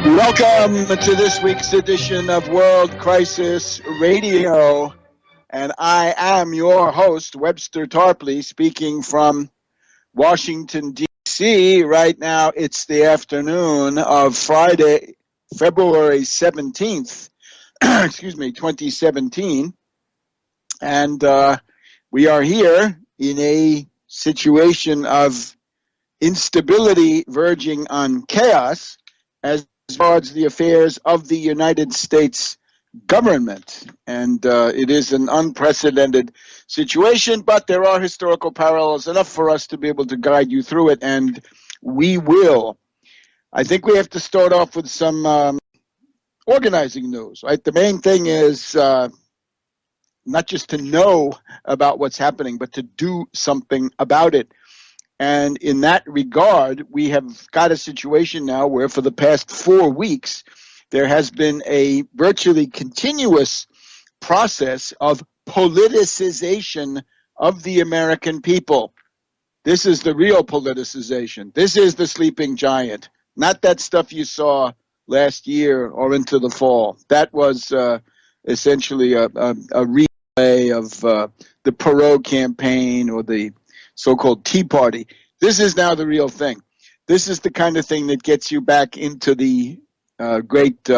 Welcome to this week's edition of World Crisis Radio, and I am your host, Webster Tarpley, speaking from Washington, D.C. Right now, it's the afternoon of Friday, February 17th, 2017, and we are here in a situation of instability verging on chaos as regards the affairs of the United States government. And it is an unprecedented situation, but there are historical parallels enough for us to be able to guide you through it, and we will. I think we have to start off with some organizing news, right? The main thing is not just to know about what's happening, but to do something about it. And in that regard, we have got a situation now where for the past 4 weeks, there has been a virtually continuous process of politicization of the American people. This is the real politicization. This is the sleeping giant, not that stuff you saw last year or into the fall. That was essentially a replay of the Perot campaign or the so-called Tea Party. This is now the real thing. This is the kind of thing that gets you back into the great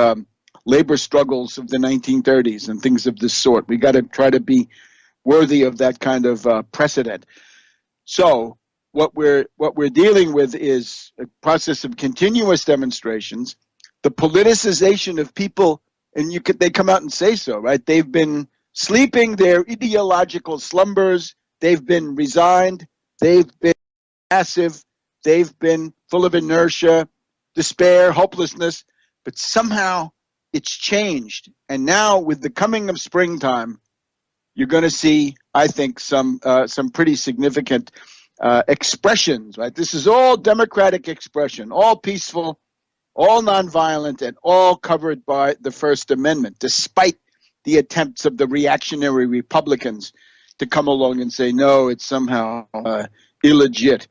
labor struggles of the 1930s and things of this sort. We got to try to be worthy of that kind of precedent. So what we're dealing with is a process of continuous demonstrations, the politicization of people, and they come out and say so, right? They've been sleeping their ideological slumbers. They've been resigned. They've been passive. They've been full of inertia, despair, hopelessness. But somehow it's changed. And now with the coming of springtime, you're going to see, I think, some pretty significant expressions, right? This is all democratic expression, all peaceful, all nonviolent, and all covered by the First Amendment, despite the attempts of the reactionary Republicans to come along and say, no, it's somehow illegit.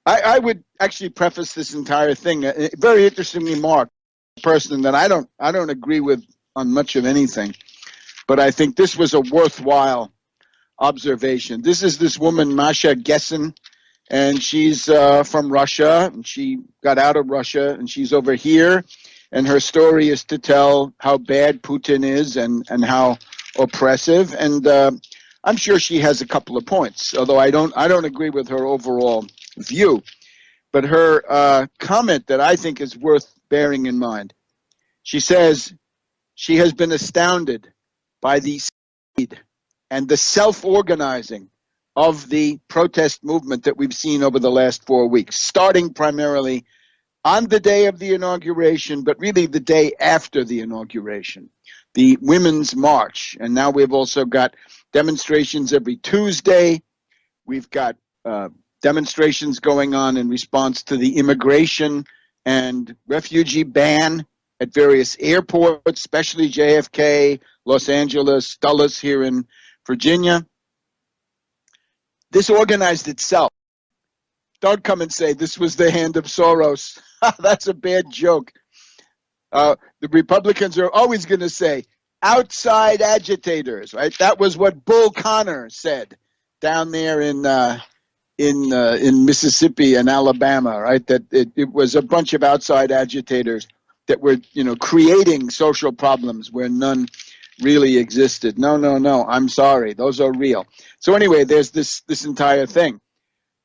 I would actually preface this entire thing, a very interesting remark, a person that I don't agree with on much of anything, but I think this was a worthwhile observation. This is this woman, Masha Gessen, and she's from Russia, and she got out of Russia, and she's over here, and her story is to tell how bad Putin is and how oppressive, and I'm sure she has a couple of points, although I don't agree with her overall view. But her comment that I think is worth bearing in mind, she says she has been astounded by the speed and the self-organizing of the protest movement that we've seen over the last 4 weeks, starting primarily on the day of the inauguration, but really the day after the inauguration, the Women's March. And now we've also got demonstrations every Tuesday. We've got demonstrations going on in response to the immigration and refugee ban at various airports, especially JFK, Los Angeles, Dulles here in Virginia. This organized itself. Don't come and say this was the hand of Soros. That's a bad joke. The Republicans are always going to say, outside agitators, right? That was what Bull Connor said down there in Mississippi and Alabama, right? That it was a bunch of outside agitators that were, creating social problems where none really existed. No, I'm sorry. Those are real. So anyway, there's this entire thing.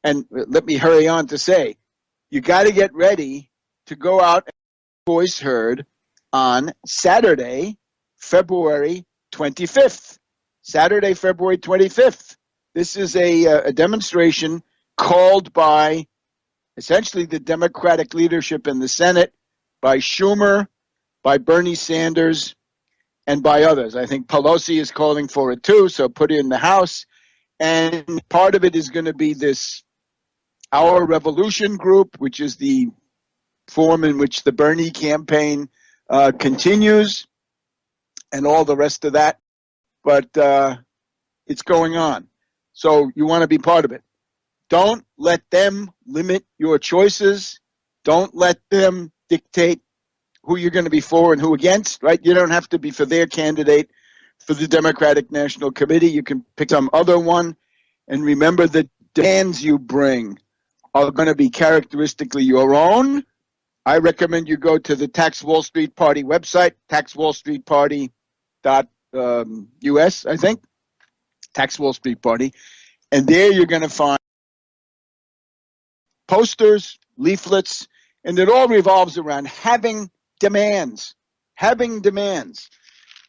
And let me hurry on to say, you got to get ready to go out and voice heard on Saturday, February 25th. Saturday, February 25th. This is a demonstration called by essentially the Democratic leadership in the Senate, by Schumer, by Bernie Sanders, and by others. I think Pelosi is calling for it too, so put it in the House. And part of it is going to be this Our Revolution group, which is the form in which the Bernie campaign continues, and all the rest of that. But it's going on. So you want to be part of it. Don't let them limit your choices. Don't let them dictate who you're going to be for and who against, right? You don't have to be for their candidate for the Democratic National Committee. You can pick some other one. And remember, the demands you bring are going to be characteristically your own. I recommend you go to the Tax Wall Street Party website, taxwallstreetparty.us, I think, Tax Wall Street Party. And there you're going to find posters, leaflets, and it all revolves around having demands. Having demands.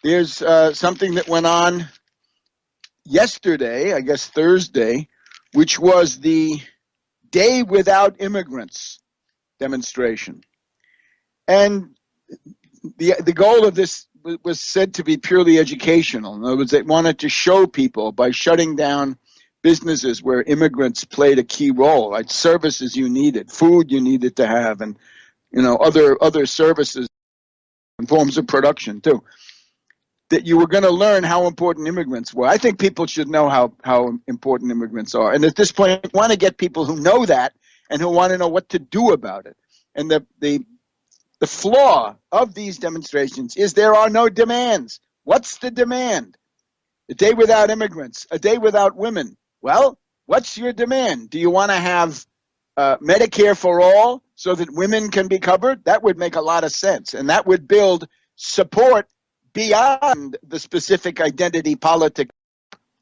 There's something that went on yesterday, I guess Thursday, which was the Day Without Immigrants demonstration. And the goal of this was said to be purely educational. In other words, they wanted to show people by shutting down businesses where immigrants played a key role, like services you needed, food you needed to have, and other services and forms of production too, that you were going to learn how important immigrants were. I think people should know how important immigrants are. And at this point, I want to get people who know that and who want to know what to do about it. And the flaw of these demonstrations is there are no demands. What's the demand? A day without immigrants, a day without women. Well, what's your demand? Do you want to have Medicare for all so that women can be covered? That would make a lot of sense. And that would build support beyond the specific identity politics,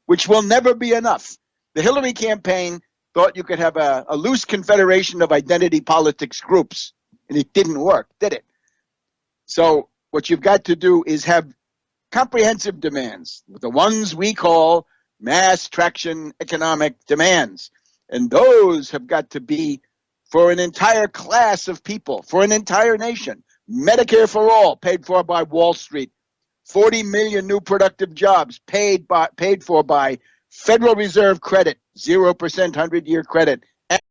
which will never be enough. The Hillary campaign thought you could have a loose confederation of identity politics groups, and it didn't work, did it? So what you've got to do is have comprehensive demands, the ones we call mass traction economic demands. And those have got to be for an entire class of people, for an entire nation. Medicare for all, paid for by Wall Street. 40 million new productive jobs paid for by Federal Reserve credit, 0% 100-year credit, and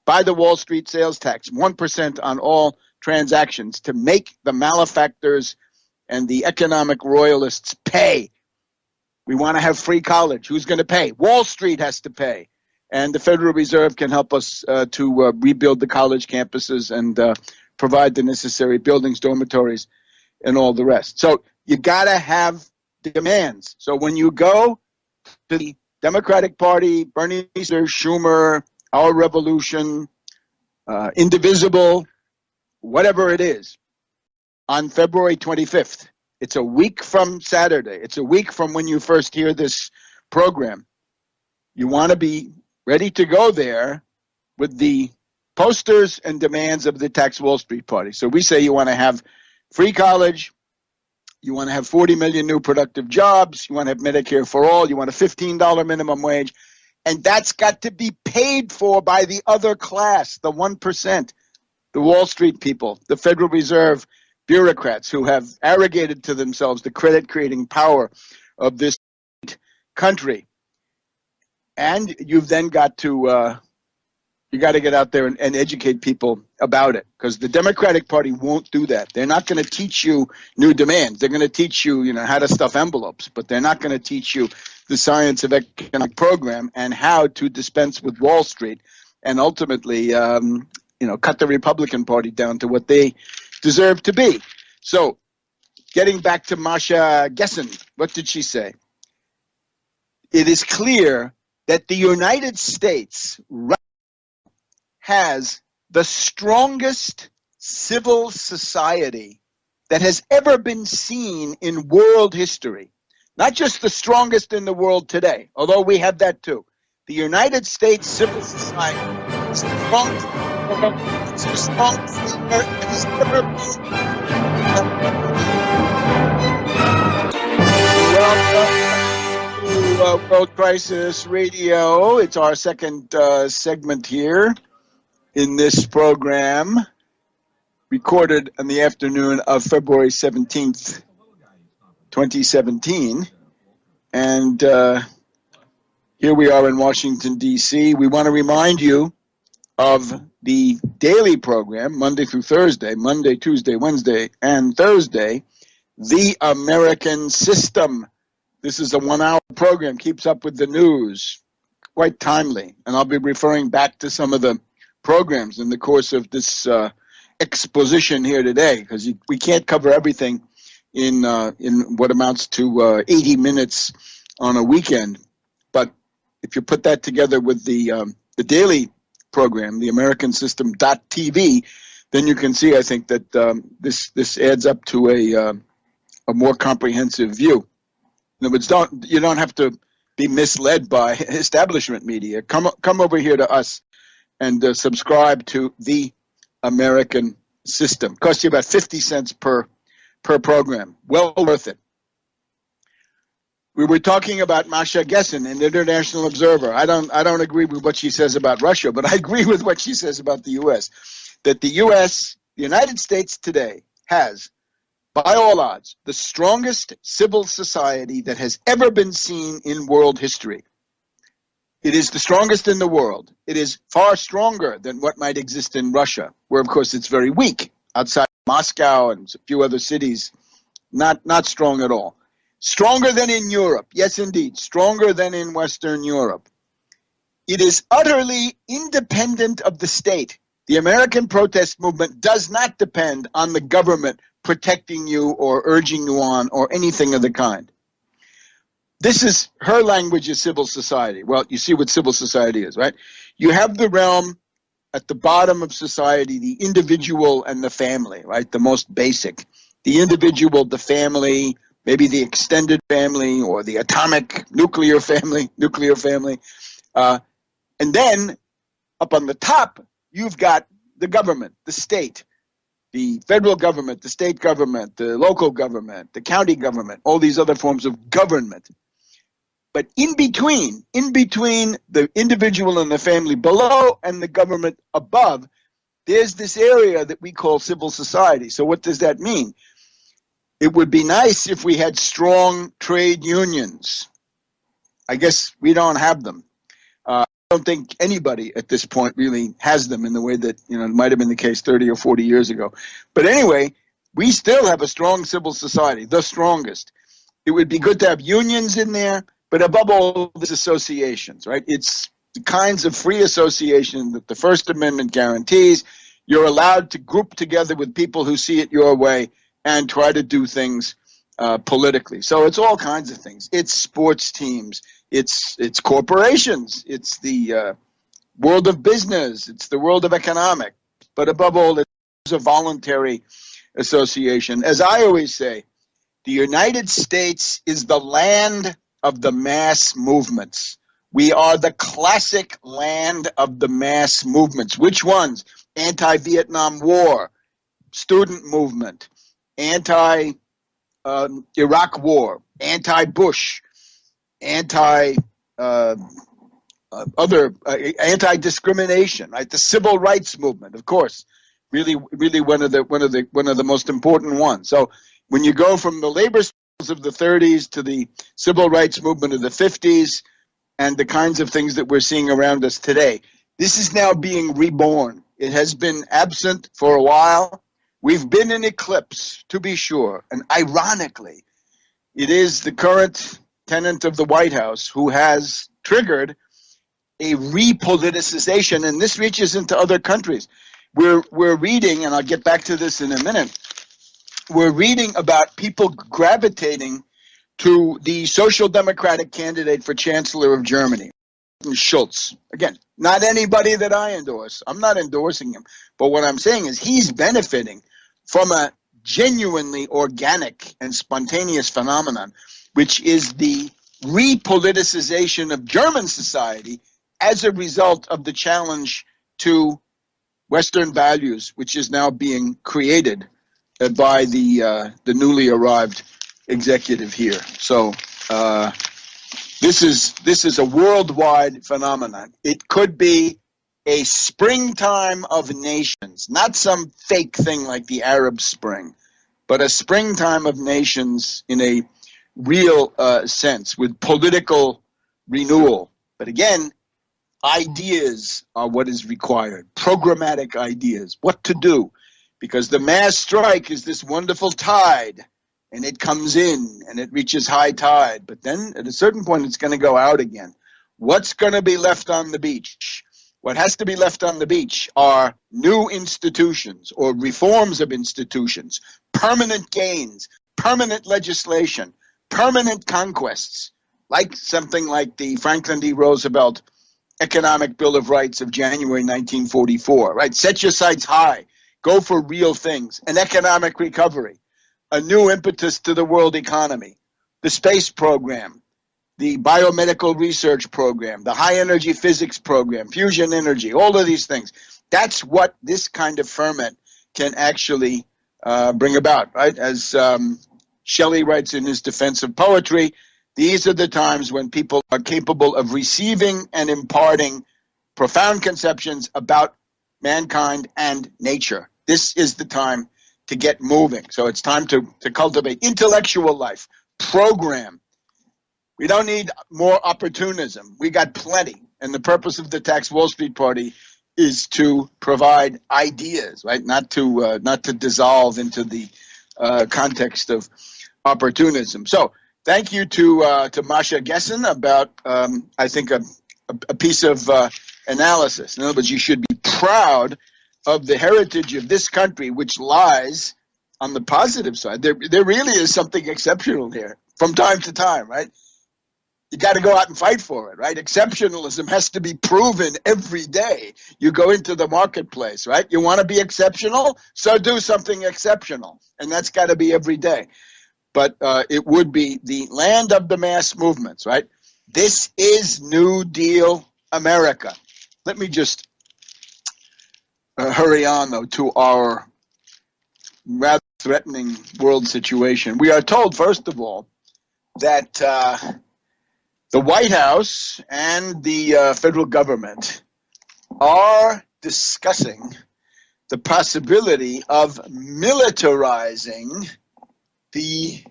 by the Wall Street sales tax, 1% on all transactions to make the malefactors and the economic royalists pay. We want to have free college. Who's going to pay? Wall Street has to pay. And the Federal Reserve can help us to rebuild the college campuses and provide the necessary buildings, dormitories, and all the rest. So you got to have demands. So when you go to the Democratic Party, Bernie Sanders, Schumer, Our Revolution, Indivisible, whatever it is, on February 25th, it's a week from Saturday. It's a week from when you first hear this program. You want to be ready to go there with the posters and demands of the Tax Wall Street Party. So we say you want to have free college, you want to have 40 million new productive jobs, you want to have Medicare for all, you want a $15 minimum wage, and that's got to be paid for by the other class, the 1%, the Wall Street people, the Federal Reserve bureaucrats who have arrogated to themselves the credit-creating power of this country. And you've then got to get out there and educate people about it, because the Democratic Party won't do that. They're not going to teach you new demands. They're going to teach you, how to stuff envelopes, but they're not going to teach you the science of economic program and how to dispense with Wall Street and ultimately, cut the Republican Party down to what they deserve to be. So, getting back to Masha Gessen, what did she say? It is clear that the United States has the strongest civil society that has ever been seen in world history. Not just the strongest in the world today, although we have that too. The United States civil society is the strongest it has ever been. Welcome to World Crisis Radio. It's our second segment here in this program, recorded on the afternoon of February 17th, 2017. And here we are in Washington, D.C. We want to remind you of the daily program, Monday through Thursday, Monday, Tuesday, Wednesday, and Thursday, The American System. This is a 1-hour program, keeps up with the news, quite timely. And I'll be referring back to some of the programs in the course of this exposition here today, because we can't cover everything in what amounts to 80 minutes on a weekend. But if you put that together with the daily program, the American System.tv, then you can see, I think, that this adds up to a more comprehensive view. In other words, you don't have to be misled by establishment media. Come over here to us and subscribe to the American System. Costs you about 50 cents per program. Well worth it. We were talking about Masha Gessen, an international observer. I don't agree with what she says about Russia, but I agree with what she says about the U.S. That the United States today, has, by all odds, the strongest civil society that has ever been seen in world history. It is the strongest in the world. It is far stronger than what might exist in Russia, where, of course, it's very weak. Outside Moscow and a few other cities, not strong at all. Stronger than in Europe. Yes, indeed. Stronger than in Western Europe. It is utterly independent of the state. The American protest movement does not depend on the government protecting you or urging you on or anything of the kind. This is her language of civil society. Well, you see what civil society is, right? You have the realm at the bottom of society, the individual and the family, right? The most basic. The individual, the family, maybe the extended family or the atomic nuclear family. And then up on the top, you've got the government, the state, the federal government, the state government, the local government, the county government, all these other forms of government. But in between the individual and the family below and the government above, there's this area that we call civil society. So what does that mean? It would be nice if we had strong trade unions. I guess we don't have them. I don't think anybody at this point really has them in the way that, it might have been the case 30 or 40 years ago. But anyway, we still have a strong civil society, the strongest. It would be good to have unions in there, but above all, these associations, right? It's the kinds of free association that the First Amendment guarantees. You're allowed to group together with people who see it your way and try to do things politically. So it's all kinds of things. It's sports teams. It's corporations. It's the world of business. It's the world of economic. But above all, it's a voluntary association. As I always say, the United States is the land of the mass movements. We are the classic land of the mass movements. Which ones? Anti-Vietnam War, student movement, anti-Iraq War, anti-Bush, anti-discrimination, right? The civil rights movement, of course, really one of the most important ones. So when you go from the labor struggles of the 30s to the civil rights movement of the 50s and the kinds of things that we're seeing around us today, this is now being reborn. It has been absent for a while. We've been in eclipse, to be sure. And ironically, it is the current tenant of the White House who has triggered a repoliticization, and this reaches into other countries. We're reading, and I'll get back to this in a minute, we're reading about people gravitating to the social democratic candidate for Chancellor of Germany, Schultz. Again, not anybody that I endorse. I'm not endorsing him. But what I'm saying is he's benefiting from a genuinely organic and spontaneous phenomenon, which is the repoliticization of German society as a result of the challenge to Western values, which is now being created by the newly arrived executive here. So this is a worldwide phenomenon. It could be a springtime of nations, not some fake thing like the Arab Spring, but a springtime of nations in a real sense with political renewal. But again, ideas are what is required, programmatic ideas, what to do. Because the mass strike is this wonderful tide, and it comes in, and it reaches high tide. But then at a certain point, it's going to go out again. What's going to be left on the beach? What has to be left on the beach are new institutions or reforms of institutions, permanent gains, permanent legislation, permanent conquests, like something like the Franklin D. Roosevelt Economic Bill of Rights of January 1944, right? Set your sights high, go for real things, an economic recovery, a new impetus to the world economy, the space program, the biomedical research program, the high energy physics program, fusion energy, all of these things. That's what this kind of ferment can actually bring about, right? As Shelley writes in his Defense of Poetry, these are the times when people are capable of receiving and imparting profound conceptions about mankind and nature. This is the time to get moving. So it's time to cultivate intellectual life, program. We don't need more opportunism. We got plenty. And the purpose of the Tax Wall Street Party is to provide ideas, right? Not to dissolve into the context of opportunism. So thank you to Masha Gessen about, I think, a piece of analysis. In other words, you should be proud of the heritage of this country, which lies on the positive side. There really is something exceptional here from time to time, right? You got to go out and fight for it, right? Exceptionalism has to be proven every day. You go into the marketplace, right? You want to be exceptional, so do something exceptional. And that's got to be every day. But it would be the land of the mass movements, right? This is New Deal America. Let me just hurry on, though, to our rather threatening world situation. We are told, first of all, that the White House and the federal government are discussing the possibility of militarizing the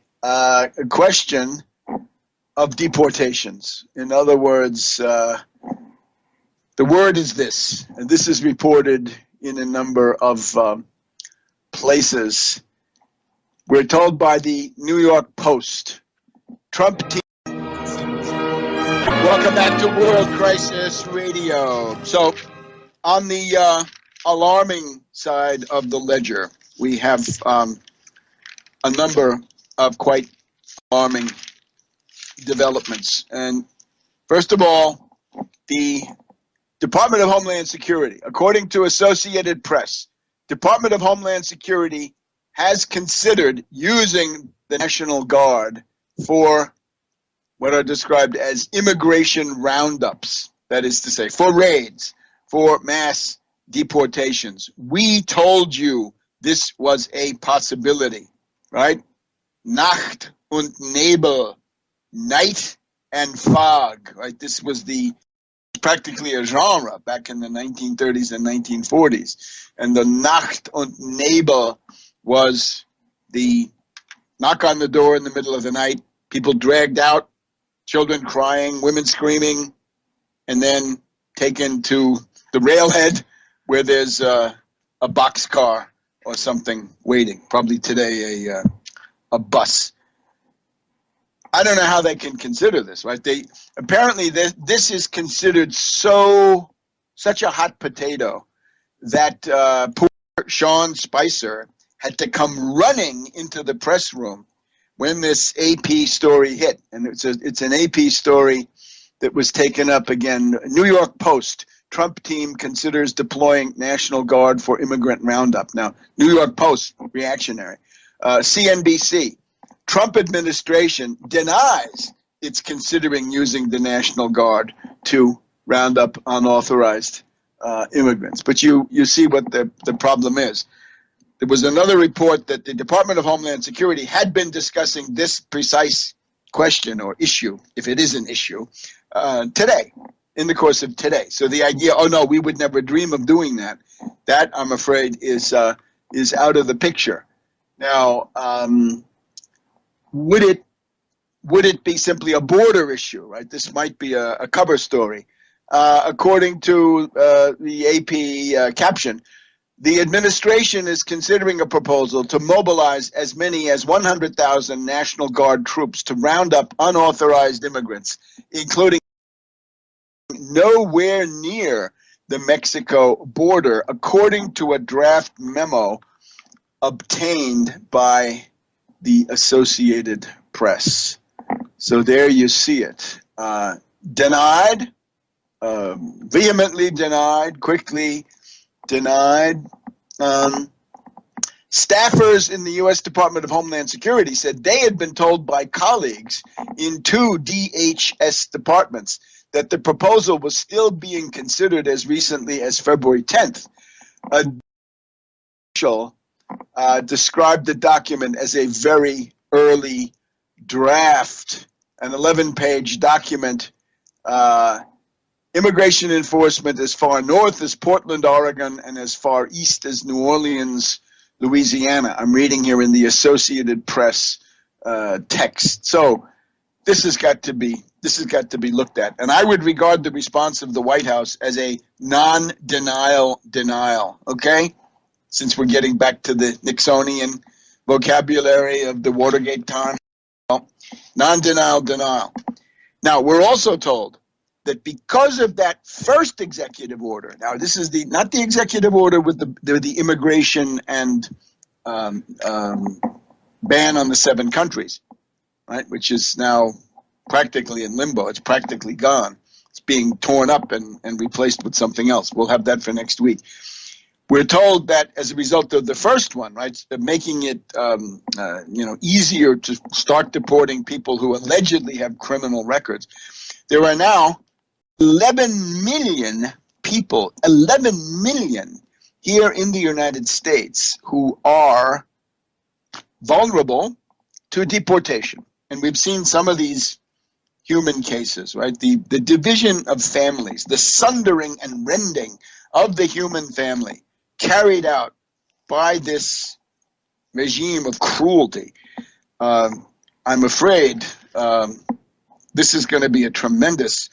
question of deportations. In other words, the word is this, and this is reported in a number of places. We're told by the New York Post, Trump team. Welcome back to World Crisis Radio. So, on the alarming side of the ledger, we have a number of quite alarming developments. And first of all, the Department of Homeland Security, according to Associated Press, Department of Homeland Security has considered using the National Guard for what are described as immigration roundups, that is to say, for raids, for mass deportations. We told you this was a possibility, right? Nacht und Nebel, night and fog, right? This was practically a genre back in the 1930s and 1940s. And the Nacht und Nebel was the knock on the door in the middle of the night, people dragged out, children crying, women screaming, and then taken to the railhead where there's a boxcar or something waiting. Probably today a bus. I don't know how they can consider this, right? They apparently this is considered such a hot potato that poor Sean Spicer had to come running into the press room when this AP story hit. And it's an AP story that was taken up again. New York Post, Trump team considers deploying National Guard for immigrant roundup. Now, New York Post, reactionary. CNBC, Trump administration denies it's considering using the National Guard to round up unauthorized immigrants. But you see what the problem is. There was another report that the Department of Homeland Security had been discussing this precise question or issue, if it is an issue, today, in the course of today. So the idea, oh no, we would never dream of doing that, that I'm afraid is out of the picture. Now, would it be simply a border issue, right? This might be a cover story. According to the AP caption, the administration is considering a proposal to mobilize as many as 100,000 National Guard troops to round up unauthorized immigrants, including nowhere near the Mexico border, according to a draft memo obtained by the Associated Press. So there you see it. Denied, vehemently denied, quickly denied. Staffers in the U.S. Department of Homeland Security said they had been told by colleagues in 2 DHS departments that the proposal was still being considered as recently as February 10th. A official described the document as a very early draft, an 11-page document. Immigration enforcement as far north as Portland, Oregon, and as far east as New Orleans, Louisiana. I'm reading here in the Associated Press text. So this has got to be looked at. And I would regard the response of the White House as a non-denial denial, okay? Since we're getting back to the Nixonian vocabulary of the Watergate time. Well, non-denial denial. Now, we're also told that because of that first executive order, now this is not the executive order with the immigration and ban on the 7 countries, right, which is now practically in limbo. It's practically gone. It's being torn up and replaced with something else. We'll have that for next week. We're told that as a result of the first one, right, making it easier to start deporting people who allegedly have criminal records, there are now 11 million people, 11 million here in the United States who are vulnerable to deportation. And we've seen some of these human cases, right? The division of families, the sundering and rending of the human family carried out by this regime of cruelty. I'm afraid this is going to be a tremendous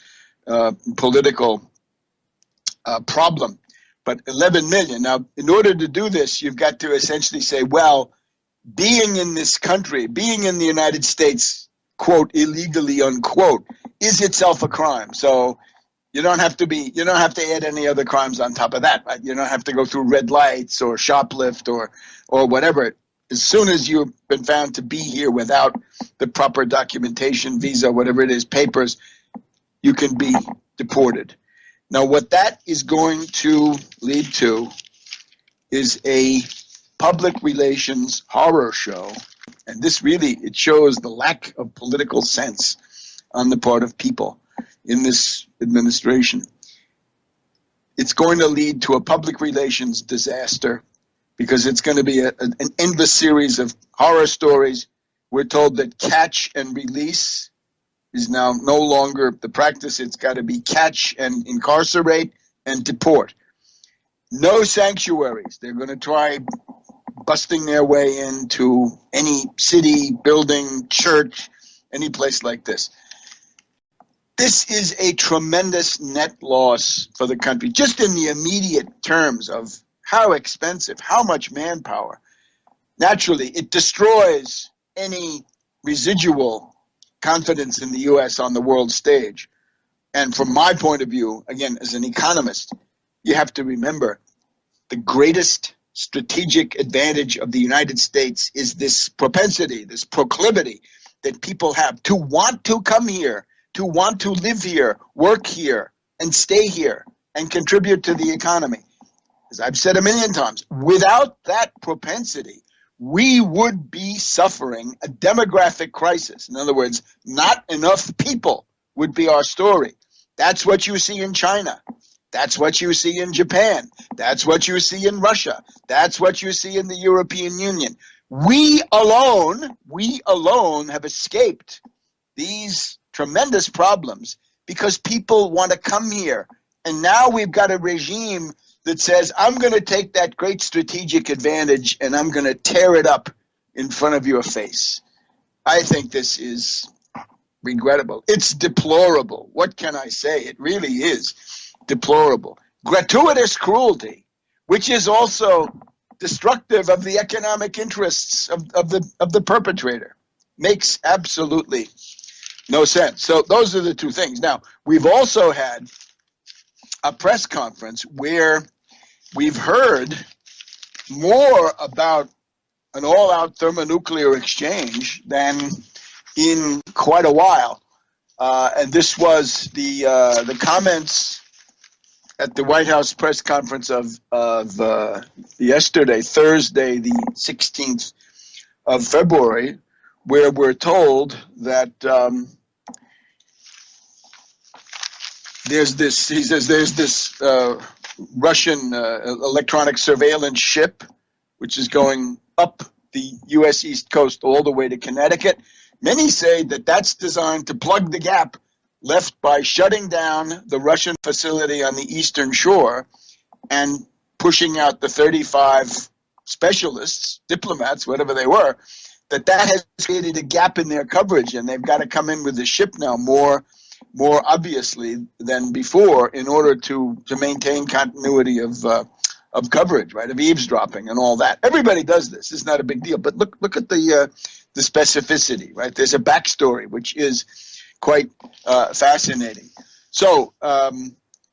political problem. But 11 million. Now, in order to do this, you've got to essentially say, well, being in this country, being in the United States, quote, illegally, unquote, is itself a crime. So you don't have to add any other crimes on top of that, right? You don't have to go through red lights or shoplift or whatever. As soon as you've been found to be here without the proper documentation, visa, whatever it is, papers, you can be deported. Now, what that is going to lead to is a public relations horror show. And this really, it shows the lack of political sense on the part of people in this administration. It's going to lead to a public relations disaster because it's going to be an endless series of horror stories. We're told that catch and release is now no longer the practice. It's got to be catch and incarcerate and deport. No sanctuaries. They're going to try busting their way into any city, building, church, any place like this. This is a tremendous net loss for the country, just in the immediate terms of how expensive, how much manpower. Naturally, it destroys any residual confidence in the U.S. on the world stage. And from my point of view, again, as an economist, you have to remember the greatest strategic advantage of the United States is this propensity, this proclivity that people have to want to come here, to want to live here, work here, and stay here, and contribute to the economy. As I've said a million times, without that propensity, we would be suffering a demographic crisis. In other words, not enough people would be our story. That's what you see in China. That's what you see in Japan. That's what you see in Russia. That's what you see in the European Union. We alone have escaped these tremendous problems because people want to come here. And now we've got a regime that says, I'm going to take that great strategic advantage and I'm going to tear it up in front of your face. I think this is regrettable. It's deplorable. What can I say? It really is deplorable. Gratuitous cruelty, which is also destructive of the economic interests of the perpetrator. Makes absolutely no sense. So those are the two things. Now, we've also had a press conference where we've heard more about an all-out thermonuclear exchange than in quite a while. And this was the comments at the White House press conference of yesterday, Thursday, the 16th of February, where we're told that there's this Russian electronic surveillance ship, which is going up the U.S. East Coast all the way to Connecticut. Many say that that's designed to plug the gap left by shutting down the Russian facility on the eastern shore and pushing out the 35 specialists, diplomats, whatever they were, that has created a gap in their coverage, and they've got to come in with the ship now more obviously than before in order to maintain continuity of coverage, right, of eavesdropping and all that. Everybody does this. It's not a big deal. But look at the specificity, right? There's a backstory, which is quite fascinating. So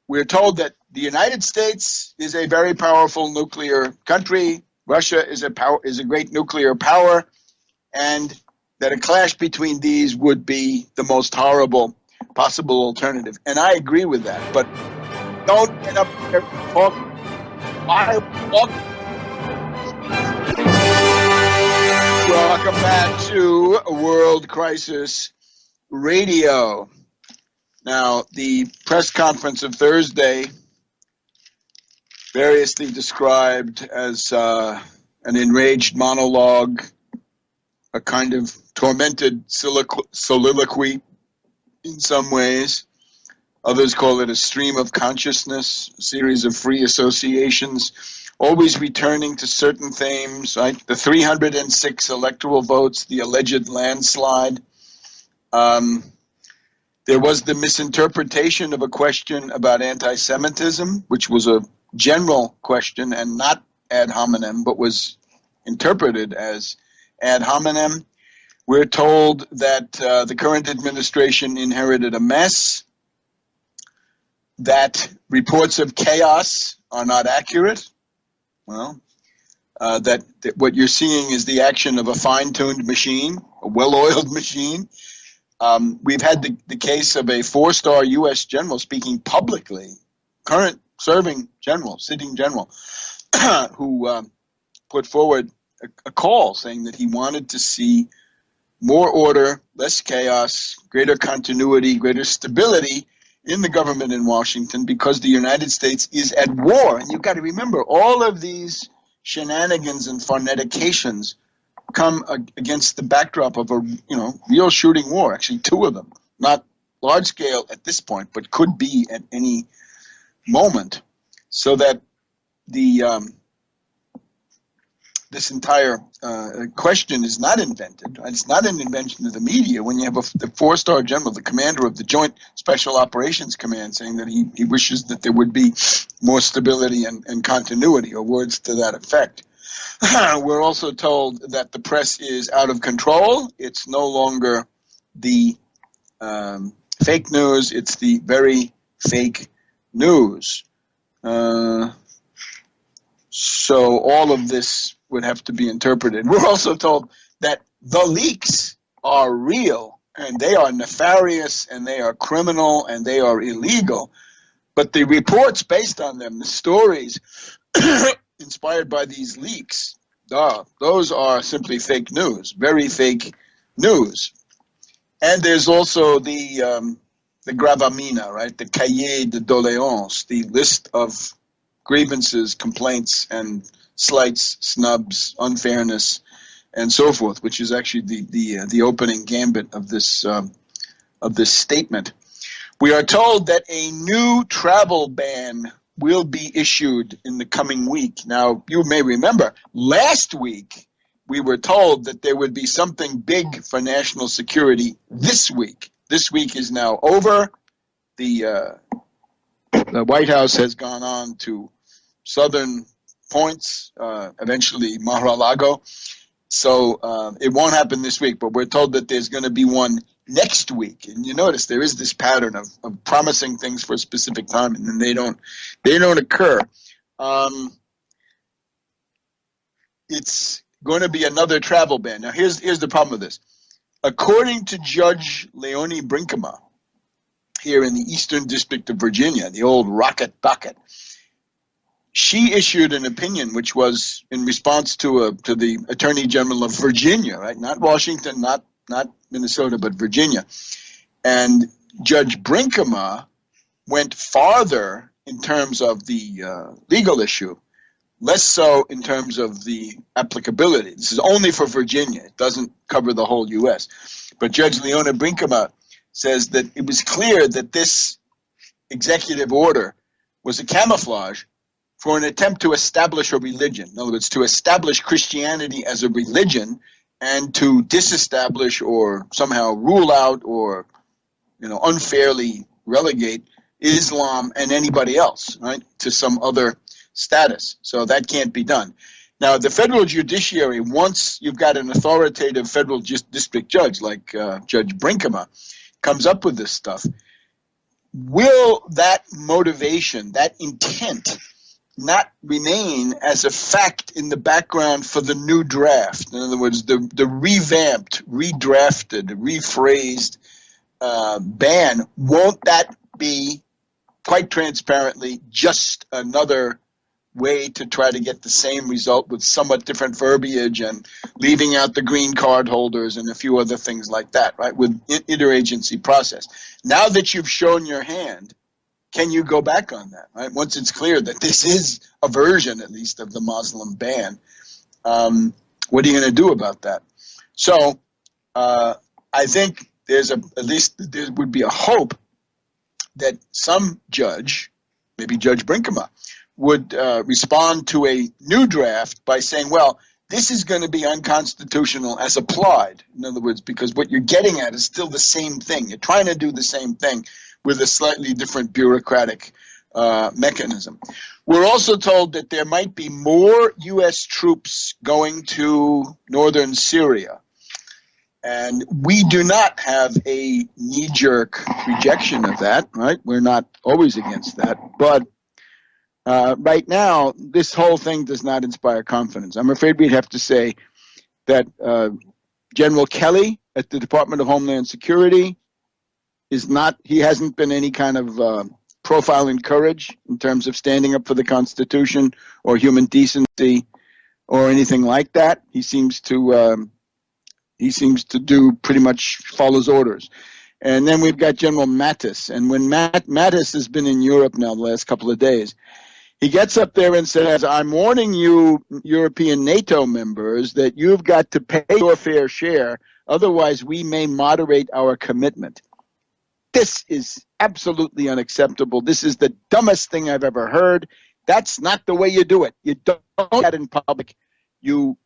we're told that the United States is a very powerful nuclear country. Russia is a great nuclear power, and that a clash between these would be the most horrible possible alternative. And I agree with that. But don't get up there and talk. Welcome back to World Crisis Radio. Now, the press conference of Thursday, variously described as an enraged monologue, a kind of tormented soliloquy in some ways. Others call it a stream of consciousness, a series of free associations, always returning to certain themes, right? The 306 electoral votes, the alleged landslide. There was the misinterpretation of a question about anti-Semitism, which was a general question and not ad hominem, but was interpreted as ad hominem. We're told that the current administration inherited a mess, that reports of chaos are not accurate. Well, that what you're seeing is the action of a fine-tuned machine, a well-oiled machine. We've had the case of a four-star U.S. general speaking publicly, current serving general, sitting general, who put forward a call saying that he wanted to see more order, less chaos, greater continuity, greater stability in the government in Washington because the United States is at war. And you've got to remember, all of these shenanigans and phonetications come against the backdrop of a real shooting war, actually two of them, not large scale at this point, but could be at any moment, so that this entire question is not invented. It's not an invention of the media. When you have the four-star general, the commander of the Joint Special Operations Command, saying that he wishes that there would be more stability and continuity, or words to that effect. We're also told that the press is out of control. It's no longer the fake news. It's the very fake news. So all of this would have to be interpreted. We're also told that the leaks are real, and they are nefarious, and they are criminal, and they are illegal. But the reports based on them, the stories inspired by these leaks, those are simply fake news, very fake news. And there's also the gravamina, right? The cahier de doléances, the list of grievances, complaints, and slights, snubs, unfairness, and so forth, which is actually the opening gambit of this statement. We are told that a new travel ban will be issued in the coming week. Now, you may remember, last week we were told that there would be something big for national security this week. This week is now over. The White House has gone on to southern points, eventually Mar-a-Lago, So it won't happen this week, but we're told that there's going to be one next week. And you notice there is this pattern of promising things for a specific time, and then they don't occur. It's going to be another travel ban. Now, here's the problem with this. According to Judge Leonie Brinkema here in the Eastern District of Virginia, the old Rocket Docket, she issued an opinion which was in response to the Attorney General of Virginia, right? Not Washington, not Minnesota, but Virginia. And Judge Brinkema went farther in terms of the legal issue, less so in terms of the applicability. This is only for Virginia. It doesn't cover the whole U.S. But Judge Leona Brinkema says that it was clear that this executive order was a camouflage for an attempt to establish a religion. In other words, to establish Christianity as a religion and to disestablish or somehow rule out or, unfairly relegate Islam and anybody else, right, to some other status. So that can't be done. Now, the federal judiciary, once you've got an authoritative federal district judge like Judge Brinkema, comes up with this stuff, will that motivation, that intent, not remain as a fact in the background for the new draft? In other words, the revamped, redrafted, rephrased ban, won't that be quite transparently just another way to try to get the same result with somewhat different verbiage and leaving out the green card holders and a few other things like that, right, with interagency process? Now that you've shown your hand, can you go back on that, right? Once it's clear that this is a version, at least, of the Muslim ban, what are you going to do about that? So I think at least there would be a hope that some judge, maybe Judge Brinkema, would respond to a new draft by saying, well, this is going to be unconstitutional as applied. In other words, because what you're getting at is still the same thing. You're trying to do the same thing with a slightly different bureaucratic mechanism. We're also told that there might be more U.S. troops going to northern Syria. And we do not have a knee-jerk rejection of that, right? We're not always against that. But right now, this whole thing does not inspire confidence. I'm afraid we'd have to say that General Kelly at the Department of Homeland Security he hasn't been any kind of profile in courage in terms of standing up for the Constitution or human decency or anything like that. He seems to do pretty much follows orders. And then we've got General Mattis. And when Mattis has been in Europe now the last couple of days, he gets up there and says, I'm warning you, European NATO members, that you've got to pay your fair share. Otherwise, we may moderate our commitment. This is absolutely unacceptable. This is the dumbest thing I've ever heard. That's not the way you do it. You don't do that in public. You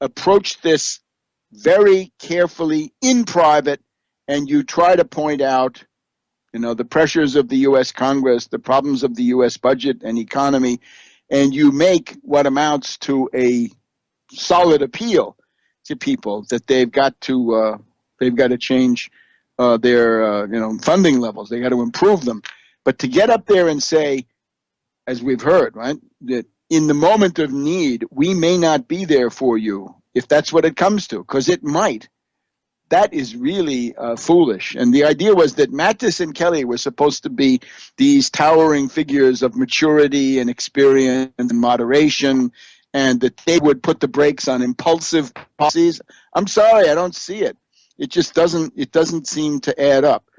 approach this very carefully in private, and you try to point out, the pressures of the U.S. Congress, the problems of the U.S. budget and economy, and you make what amounts to a solid appeal to people that they've got to change their funding levels. They got to improve them. But to get up there and say, as we've heard, right, that in the moment of need, we may not be there for you, if that's what it comes to, because it might. That is really foolish. And the idea was that Mattis and Kelly were supposed to be these towering figures of maturity and experience and moderation, and that they would put the brakes on impulsive policies. I'm sorry, I don't see it. It just doesn't seem to add up.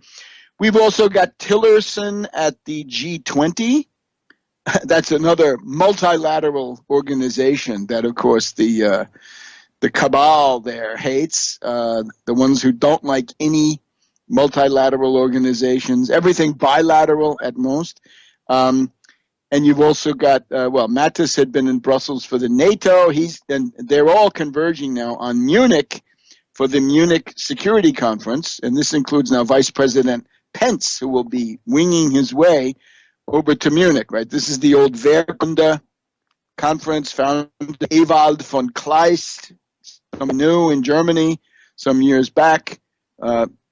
We've also got Tillerson at the G20. That's another multilateral organization that, of course, the cabal there hates, the ones who don't like any multilateral organizations, everything bilateral at most. And you've also got, Mattis had been in Brussels for the NATO. And they're all converging now on Munich for the Munich Security Conference. And this includes now Vice President Pence, who will be winging his way over to Munich, right? This is the old Wehrkunde conference founded by Ewald von Kleist, someone new in Germany some years back.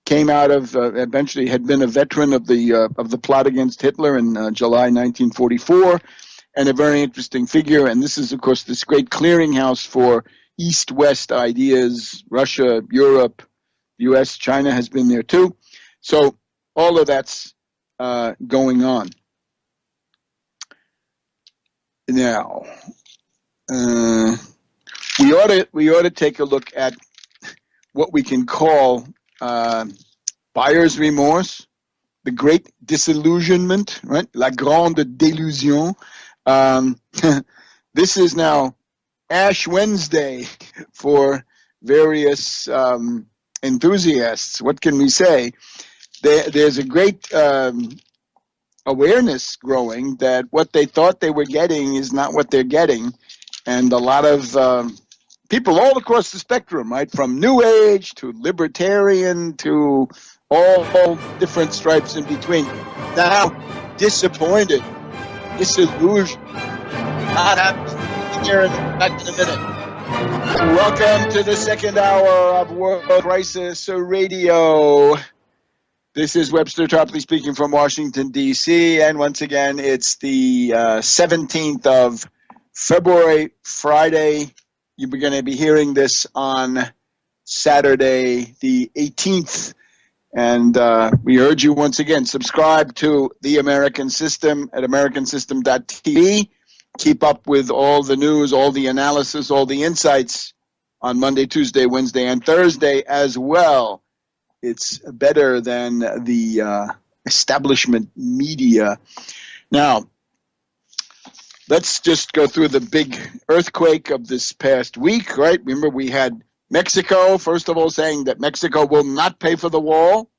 Came out of eventually had been a veteran of the plot against Hitler in July 1944, and a very interesting figure. And this is, of course, this great clearinghouse for East-West ideas. Russia, Europe, U.S., China has been there too. So all of that's going on now. We ought to take a look at what we can call buyer's remorse, the great disillusionment, right? La grande délusion. This is now Ash Wednesday for various enthusiasts. What can we say? There's a great awareness growing that what they thought they were getting is not what they're getting. And a lot of people all across the spectrum, right, from New Age to libertarian to all different stripes in between, now disappointed, disillusioned, not happy. Here back in a minute. Welcome to the second hour of World Crisis Radio. This is Webster Tarpley speaking from Washington, D.C., and once again, it's the 17th of February, Friday. You're going to be hearing this on Saturday, the 18th. And we urge you once again, subscribe to The American System at americansystem.tv. Keep up with all the news, all the analysis, all the insights on Monday, Tuesday, Wednesday, and Thursday as well. It's better than the establishment media. Now, let's just go through the big earthquake of this past week, right? Remember, we had Mexico, first of all, saying that Mexico will not pay for the wall.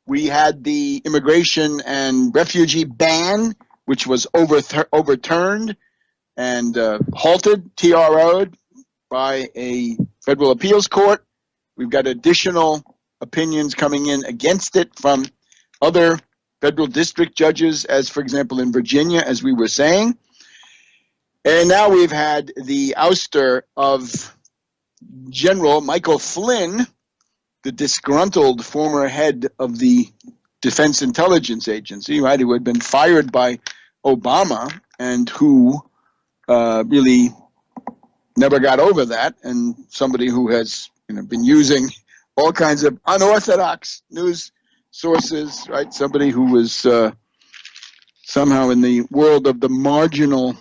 We had the immigration and refugee ban, which was overturned and halted, TRO'd by a federal appeals court. We've got additional opinions coming in against it from other federal district judges, as, for example, in Virginia, as we were saying. And now we've had the ouster of General Michael Flynn, the disgruntled former head of the Defense Intelligence Agency, right, who had been fired by Obama and who really never got over that, and somebody who has been using all kinds of unorthodox news sources, right, somebody who was somehow in the world of the marginal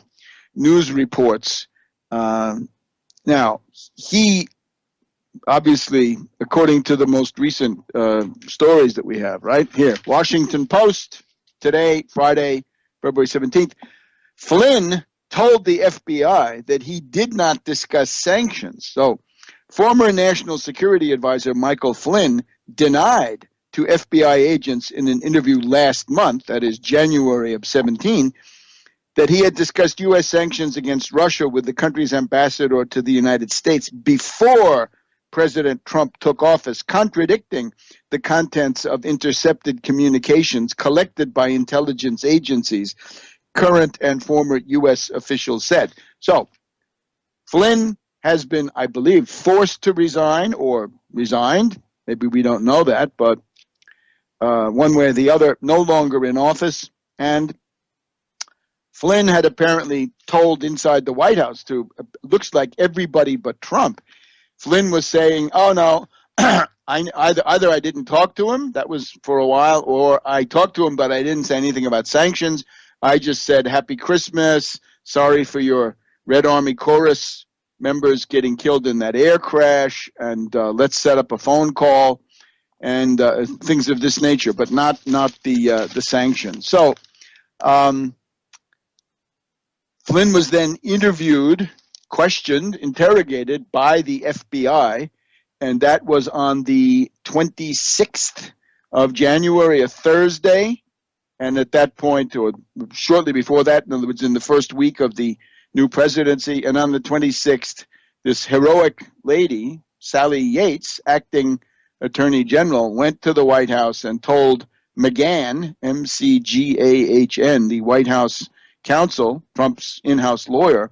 news reports. Now, he obviously, according to the most recent stories that we have, right here, Washington Post today, Friday, February 17th, Flynn told the FBI that he did not discuss sanctions. So former National Security Advisor Michael Flynn denied to FBI agents in an interview last month, that is January of 17, that he had discussed U.S. sanctions against Russia with the country's ambassador to the United States before President Trump took office, contradicting the contents of intercepted communications collected by intelligence agencies, current and former U.S. officials said. So, Flynn has been, I believe, forced to resign or resigned. Maybe we don't know that, but one way or the other, no longer in office. And Flynn had apparently told inside the White House to, looks like everybody but Trump. Flynn was saying, oh, no, either I didn't talk to him, that was for a while, or I talked to him, but I didn't say anything about sanctions. I just said, Happy Christmas, sorry for your Red Army Chorus members getting killed in that air crash, and let's set up a phone call, and things of this nature, but not the sanctions. So Flynn was then interviewed, questioned, interrogated by the FBI, and that was on the 26th of January, a Thursday. And at that point, or shortly before that, in other words, in the first week of the new presidency, and on the 26th, this heroic lady, Sally Yates, acting attorney general, went to the White House and told McGahn, M-C-G-A-H-N, the White House counsel, Trump's in-house lawyer,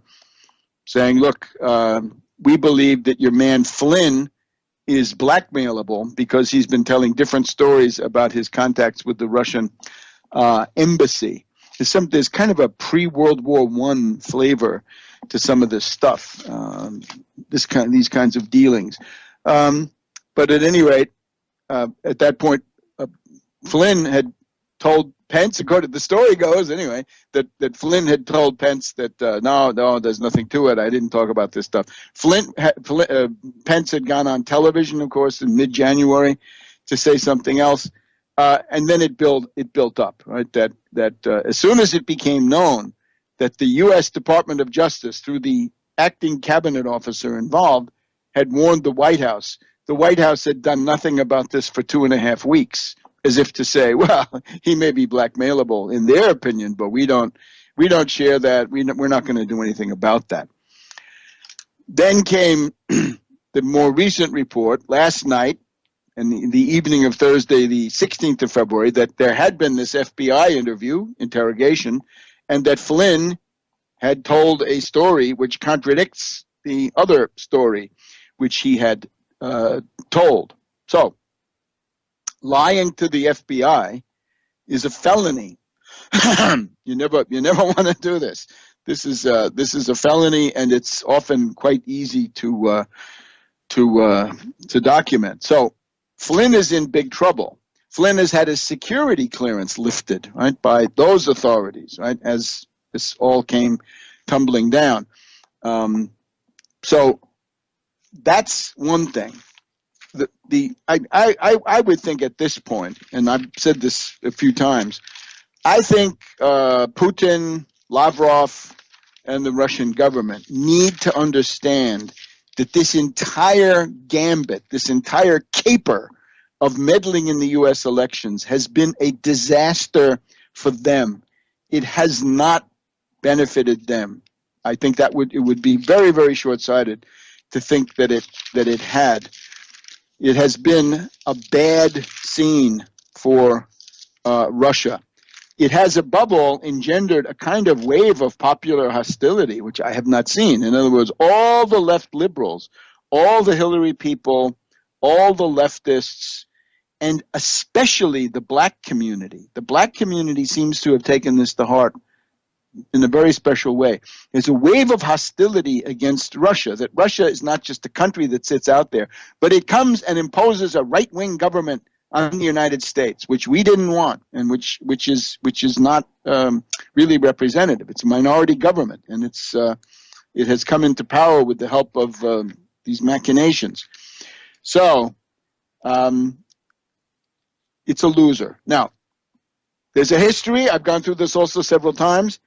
saying, look, we believe that your man Flynn is blackmailable because he's been telling different stories about his contacts with the Russian embassy. There's kind of a pre-World War I flavor to some of this stuff, these kinds of dealings. But at any rate, at that point, Flynn had told Pence, according to the story goes anyway, that Flynn had told Pence that no, there's nothing to it. I didn't talk about this stuff. Pence had gone on television, of course, in mid-January to say something else, and then it built up, right? That as soon as it became known that the U.S. Department of Justice, through the acting cabinet officer involved, had warned the White House had done nothing about this for 2.5 weeks, as if to say, well, he may be blackmailable in their opinion, but we don't share that. We're not going to do anything about that. Then came the more recent report last night and the evening of Thursday, the 16th of February, that there had been this FBI interrogation, and that Flynn had told a story which contradicts the other story which he had told. So, lying to the FBI is a felony. You never want to do this. This is a felony, and it's often quite easy to document. So Flynn is in big trouble. Flynn has had his security clearance lifted, right, by those authorities, right, as this all came tumbling down. So that's one thing. I would think at this point, and I've said this a few times, I think Putin, Lavrov, and the Russian government need to understand that this entire gambit, this entire caper of meddling in the U.S. elections has been a disaster for them. It has not benefited them. I think it would be very, very short-sighted to think that it had. It has been a bad scene for Russia. It has above all engendered a kind of wave of popular hostility, which I have not seen. In other words, all the left liberals, all the Hillary people, all the leftists, and especially the black community. The black community seems to have taken this to heart in a very special way. There's a wave of hostility against Russia, that Russia is not just a country that sits out there, but it comes and imposes a right-wing government on the United States, which we didn't want, and which is not really representative. It's a minority government, and it has come into power with the help of these machinations. So it's a loser. Now, there's a history. I've gone through this also several times.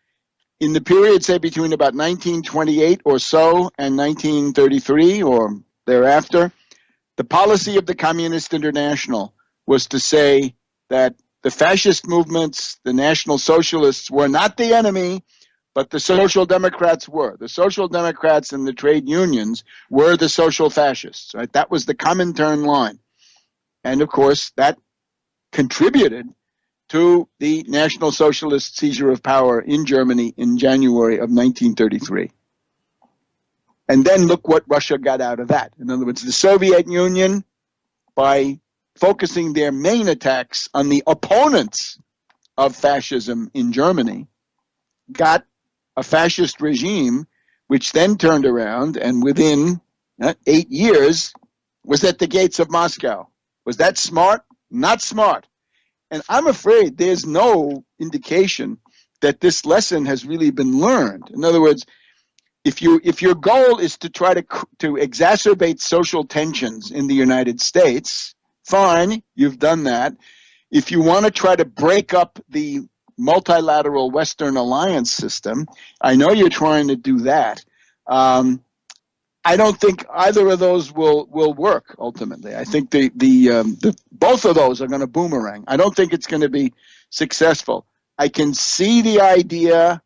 In the period, say, between about 1928 or so and 1933 or thereafter, the policy of the Communist International was to say that the fascist movements, the National Socialists, were not the enemy, but the Social Democrats were. The Social Democrats and the trade unions were the social fascists, right? That was the Comintern line. And, of course, that contributed to the National Socialist seizure of power in Germany in January of 1933. And then look what Russia got out of that. In other words, the Soviet Union, by focusing their main attacks on the opponents of fascism in Germany, got a fascist regime, which then turned around and within 8 years was at the gates of Moscow. Was that smart? Not smart. And I'm afraid there's no indication that this lesson has really been learned. In other words, if your goal is to try to exacerbate social tensions in the United States, fine, you've done that. If you want to try to break up the multilateral Western alliance system, I know you're trying to do that. I don't think either of those will work ultimately. I think the both of those are going to boomerang. I don't think it's going to be successful. I can see the idea.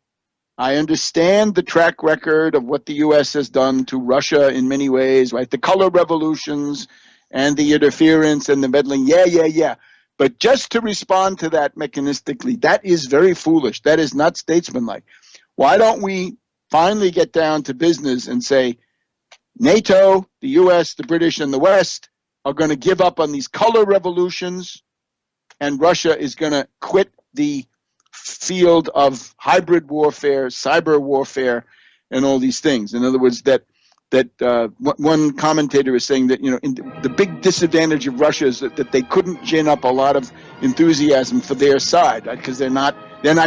I understand the track record of what the U.S. has done to Russia in many ways, right? The color revolutions and the interference and the meddling. Yeah. But just to respond to that mechanistically, that is very foolish. That is not statesmanlike. Why don't we finally get down to business and say, NATO, the US, the British, and the West are going to give up on these color revolutions, and Russia is going to quit the field of hybrid warfare, cyber warfare, and all these things. In other words, that one commentator is saying that, the big disadvantage of Russia is that they couldn't gin up a lot of enthusiasm for their side, right? Because they're not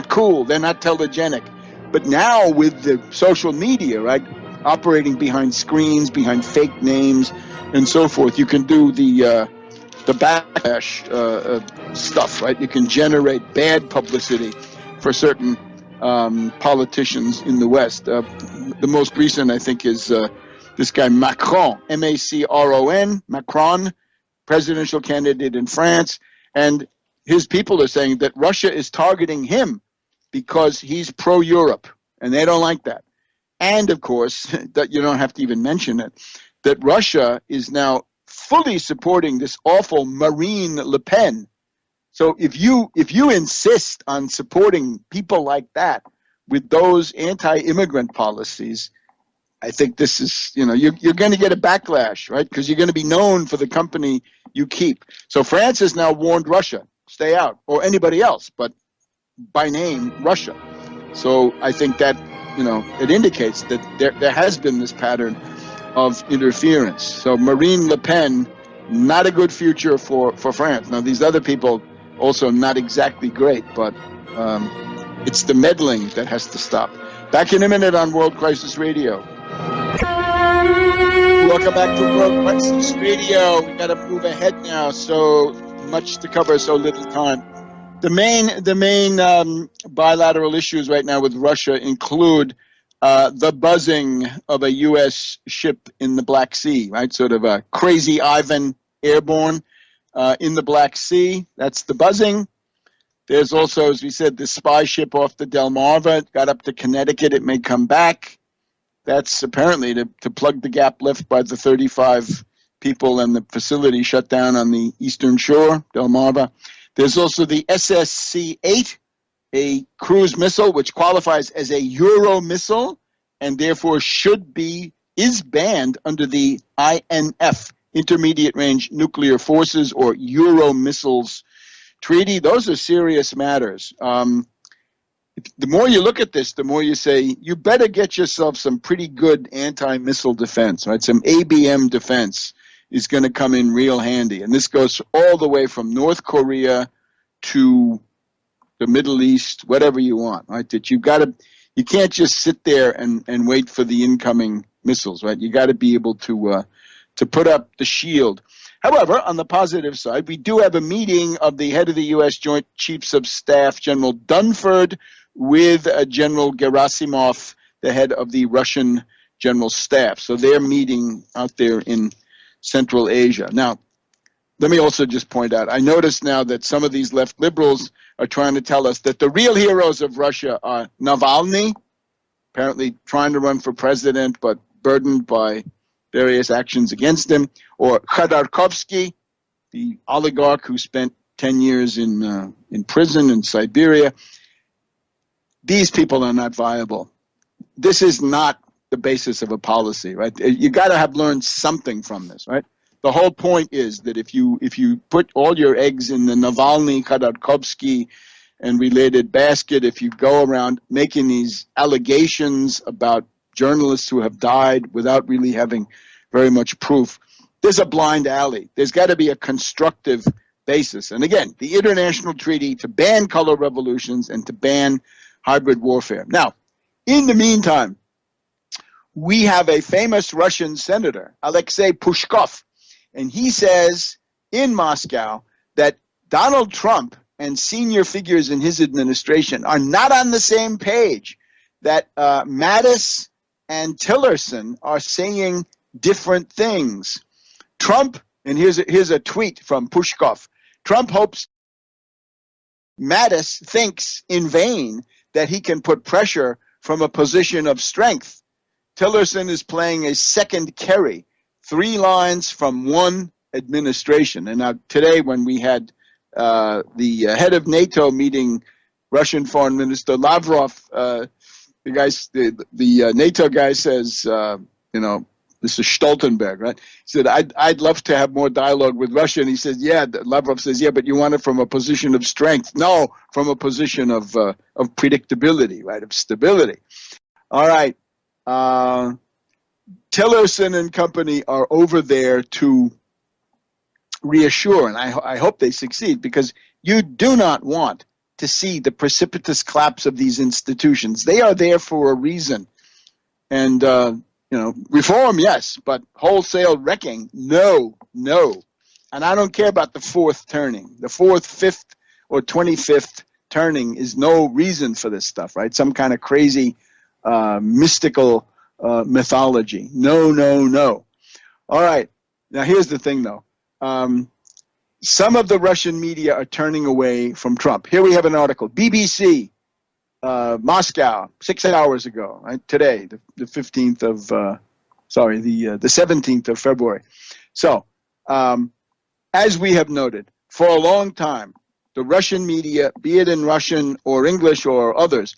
cool, they're not telegenic. But now with the social media, right, operating behind screens, behind fake names, and so forth, you can do the backlash stuff, right? You can generate bad publicity for certain politicians in the West. The most recent, I think, is this guy Macron, Macron, Macron, presidential candidate in France, and his people are saying that Russia is targeting him because he's pro-Europe, and they don't like that. And, of course, that you don't have to even mention it, that Russia is now fully supporting this awful Marine Le Pen. So if you insist on supporting people like that with those anti-immigrant policies, I think this is, you're going to get a backlash, right? Because you're going to be known for the company you keep. So France has now warned Russia, stay out, or anybody else, but by name, Russia. So I think that, it indicates that there has been this pattern of interference. So Marine Le Pen, not a good future for France. Now, these other people also not exactly great, but it's the meddling that has to stop. Back in a minute on World Crisis Radio. Welcome back to World Crisis Radio. We got to move ahead now. So much to cover, so little time. The main bilateral issues right now with Russia include the buzzing of a U.S. ship in the Black Sea, right? Sort of a Crazy Ivan airborne in the Black Sea. That's the buzzing. There's also, as we said, the spy ship off the Delmarva. It got up to Connecticut. It may come back. That's apparently to plug the gap left by the 35 people and the facility shut down on the eastern shore, Delmarva. There's also the SSC-8, a cruise missile which qualifies as a Euro missile and therefore is banned under the INF, Intermediate Range Nuclear Forces, or Euro Missiles Treaty. Those are serious matters. The more you look at this, the more you say, you better get yourself some pretty good anti-missile defense, right? Some ABM defense is going to come in real handy. And this goes all the way from North Korea to the Middle East, whatever you want, right? That you can't just sit there and wait for the incoming missiles, right? You got to be able to put up the shield. However, on the positive side, we do have a meeting of the head of the U.S. Joint Chiefs of Staff, General Dunford, with General Gerasimov, the head of the Russian General Staff. So they're meeting out there in Central Asia. Now, let me also just point out, I notice now that some of these left liberals are trying to tell us that the real heroes of Russia are Navalny, apparently trying to run for president but burdened by various actions against him, or Khodorkovsky, the oligarch who spent 10 years in prison in Siberia. These people are not viable. This is not the basis of a policy, right? You got to have learned something from this, right? The whole point is that if you put all your eggs in the Navalny, Khodorkovsky, and related basket, if you go around making these allegations about journalists who have died without really having very much proof, there's a blind alley. There's got to be a constructive basis. And again, the international treaty to ban color revolutions and to ban hybrid warfare. Now, in the meantime, we have a famous Russian senator, Alexei Pushkov, and he says in Moscow that Donald Trump and senior figures in his administration are not on the same page, that Mattis and Tillerson are saying different things. Trump, and here's a tweet from Pushkov, Trump hopes Mattis thinks in vain that he can put pressure from a position of strength. Tillerson is playing a second Kerry, 3 lines from one administration. And now today when we had the head of NATO meeting Russian Foreign Minister Lavrov, the NATO guy says, this is Stoltenberg, right? He said, I'd love to have more dialogue with Russia. And he said, yeah, Lavrov says, yeah, but you want it from a position of strength. No, from a position of predictability, right, of stability. All right. Tillerson and company are over there to reassure, and I hope they succeed, because you do not want to see the precipitous collapse of these institutions. They are there for a reason. And, reform, yes, but wholesale wrecking, no. And I don't care about the fourth turning. The fourth, fifth, or 25th turning is no reason for this stuff, right? Some kind of crazy mystical mythology. No. All right. Now, here's the thing, though. Some of the Russian media are turning away from Trump. Here we have an article. BBC, Moscow, 6 hours ago, right? Today, the 15th of, the 17th of February. So, as we have noted, for a long time, the Russian media, be it in Russian or English or others,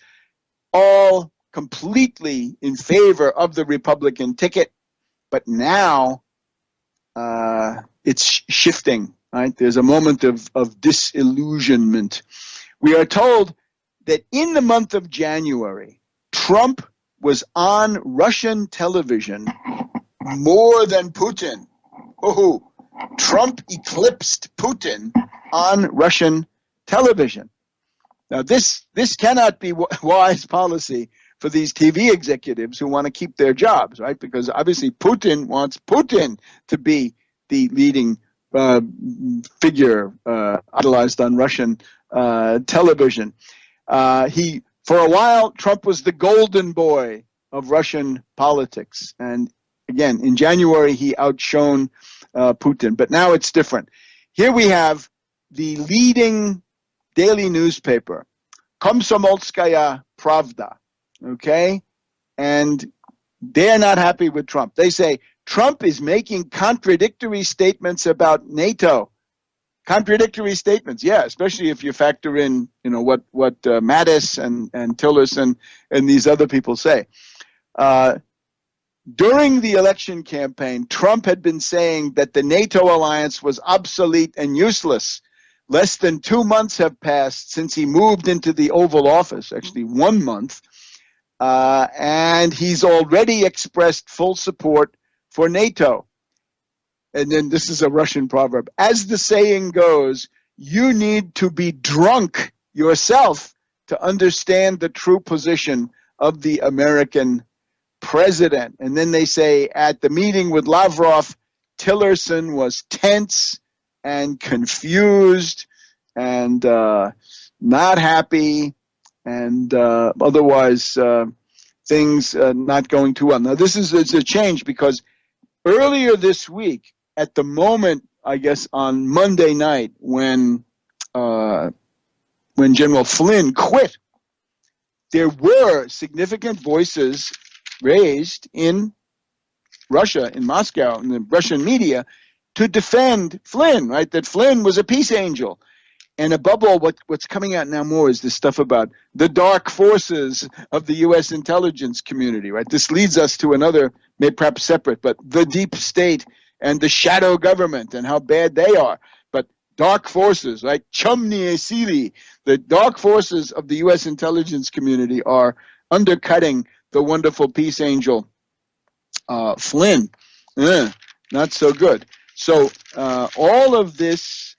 all completely in favor of the Republican ticket. But now it's shifting, right? There's a moment of disillusionment. We are told that in the month of January, Trump was on Russian television more than Putin. Oh, Trump eclipsed Putin on Russian television. Now, this cannot be wise policy for these TV executives who want to keep their jobs, right? Because obviously Putin wants Putin to be the leading figure idolized on Russian television. For a while, Trump was the golden boy of Russian politics. And again, in January, he outshone Putin. But now it's different. Here we have the leading daily newspaper, Komsomolskaya Pravda, okay? And they're not happy with Trump. They say Trump is making contradictory statements about NATO. Contradictory statements, yeah, especially if you factor in, what Mattis and Tillerson and these other people say. During the election campaign, Trump had been saying that the NATO alliance was obsolete and useless. Less than 2 months have passed since he moved into the Oval Office, actually 1 month, and he's already expressed full support for NATO. And then this is a Russian proverb. As the saying goes, you need to be drunk yourself to understand the true position of the American president. And then they say at the meeting with Lavrov, Tillerson was tense and confused and not happy and otherwise things not going too well. Now, this is a change because earlier this week, at the moment, I guess, on Monday night when General Flynn quit, there were significant voices raised in Russia, in Moscow, in the Russian media, to defend Flynn, right? That Flynn was a peace angel. And above all, what's coming out now more is this stuff about the dark forces of the U.S. intelligence community, right? This leads us to another, maybe perhaps separate, but the deep state and the shadow government and how bad they are. But dark forces, right? Chumnie Sili, the dark forces of the U.S. intelligence community are undercutting the wonderful peace angel Flynn. Not so good. So all of this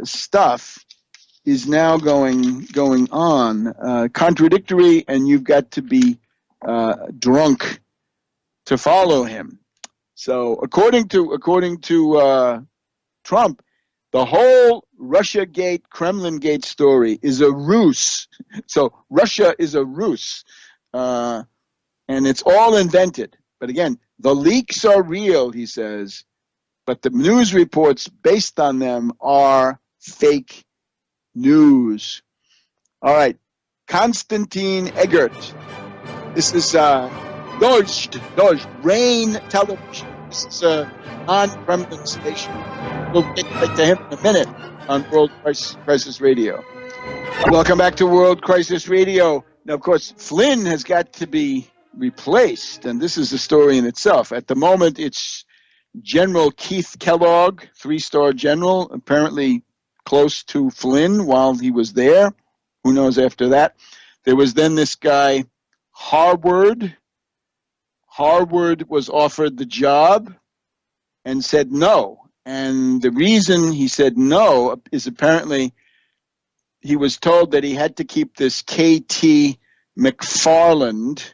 stuff is now going on, contradictory, and you've got to be drunk to follow him. So according to Trump, the whole Russiagate, Kremlingate story is a ruse. So Russia is a ruse, and it's all invented. But again, the leaks are real, he says, but the news reports based on them are fake news. All right, Konstantin Eggert. This is Dozhd, Rain Television. This is on Kremlin station. We'll get back to him in a minute on World Crisis Radio. Welcome back to World Crisis Radio. Now, of course, Flynn has got to be replaced, and this is a story in itself. At the moment, it's General Keith Kellogg, 3-star general, apparently close to Flynn while he was there. Who knows after that? There was then this guy, Harward. Harward was offered the job and said no. And the reason he said no is apparently he was told that he had to keep this K.T. McFarland,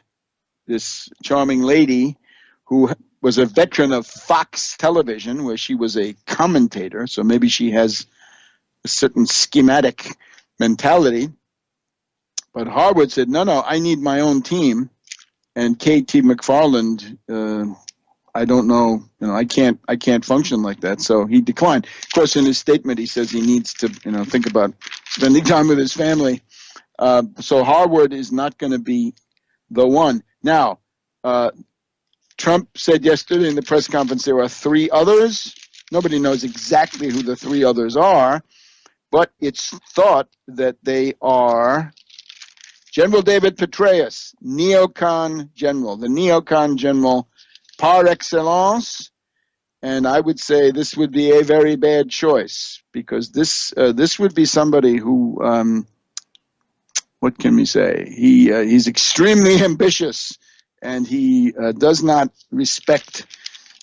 this charming lady who was a veteran of Fox Television, where she was a commentator, so maybe she has a certain schematic mentality. But Harward said, no, I need my own team. And K.T. McFarland, I don't know, I can't function like that. So he declined. Of course, in his statement, he says he needs to, think about spending time with his family. So Harward is not going to be the one. Now, Trump said yesterday in the press conference there are 3 others. Nobody knows exactly who the 3 others are, but it's thought that they are General David Petraeus, neocon general, the neocon general par excellence, and I would say this would be a very bad choice because this would be somebody who, what can we say? He's extremely ambitious, and he does not respect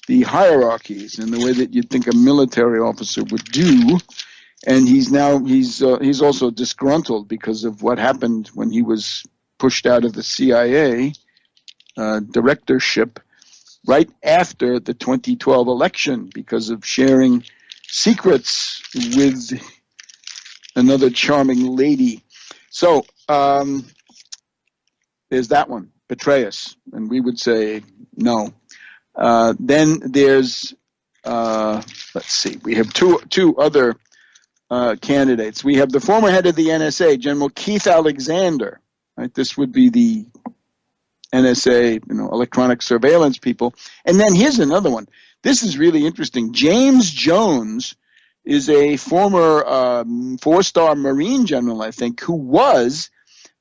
the hierarchies in the way that you'd think a military officer would do. And he's also disgruntled because of what happened when he was pushed out of the CIA directorship right after the 2012 election because of sharing secrets with another charming lady. So there's that one, Petraeus, and we would say no. Then there's, let's see, we have two other candidates. We have the former head of the NSA, General Keith Alexander. Right, this would be the NSA, electronic surveillance people. And then here's another one. This is really interesting. James Jones is a former 4-star Marine general, I think, who was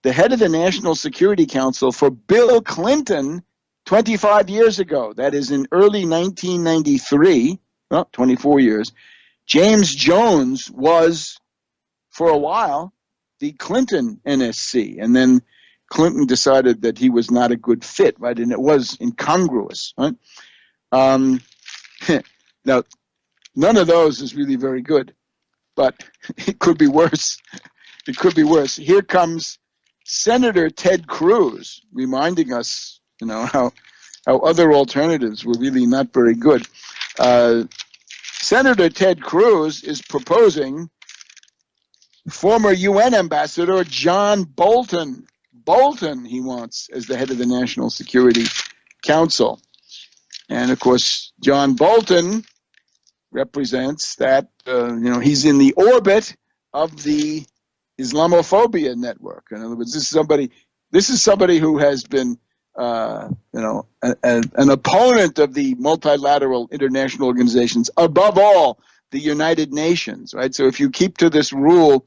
the head of the National Security Council for Bill Clinton 25 years ago. That is in early 1993, 24 years. James Jones was, for a while, the Clinton NSC, and then Clinton decided that he was not a good fit, right? And it was incongruous, right? Now, none of those is really very good, but it could be worse. It could be worse. Here comes Senator Ted Cruz reminding us, how other alternatives were really not very good. Senator Ted Cruz is proposing former UN ambassador John Bolton. Bolton he wants as the head of the National Security Council. And, of course, John Bolton represents that, he's in the orbit of the Islamophobia network. In other words, this is somebody who has been, an opponent of the multilateral international organizations, above all, the United Nations, right? So if you keep to this rule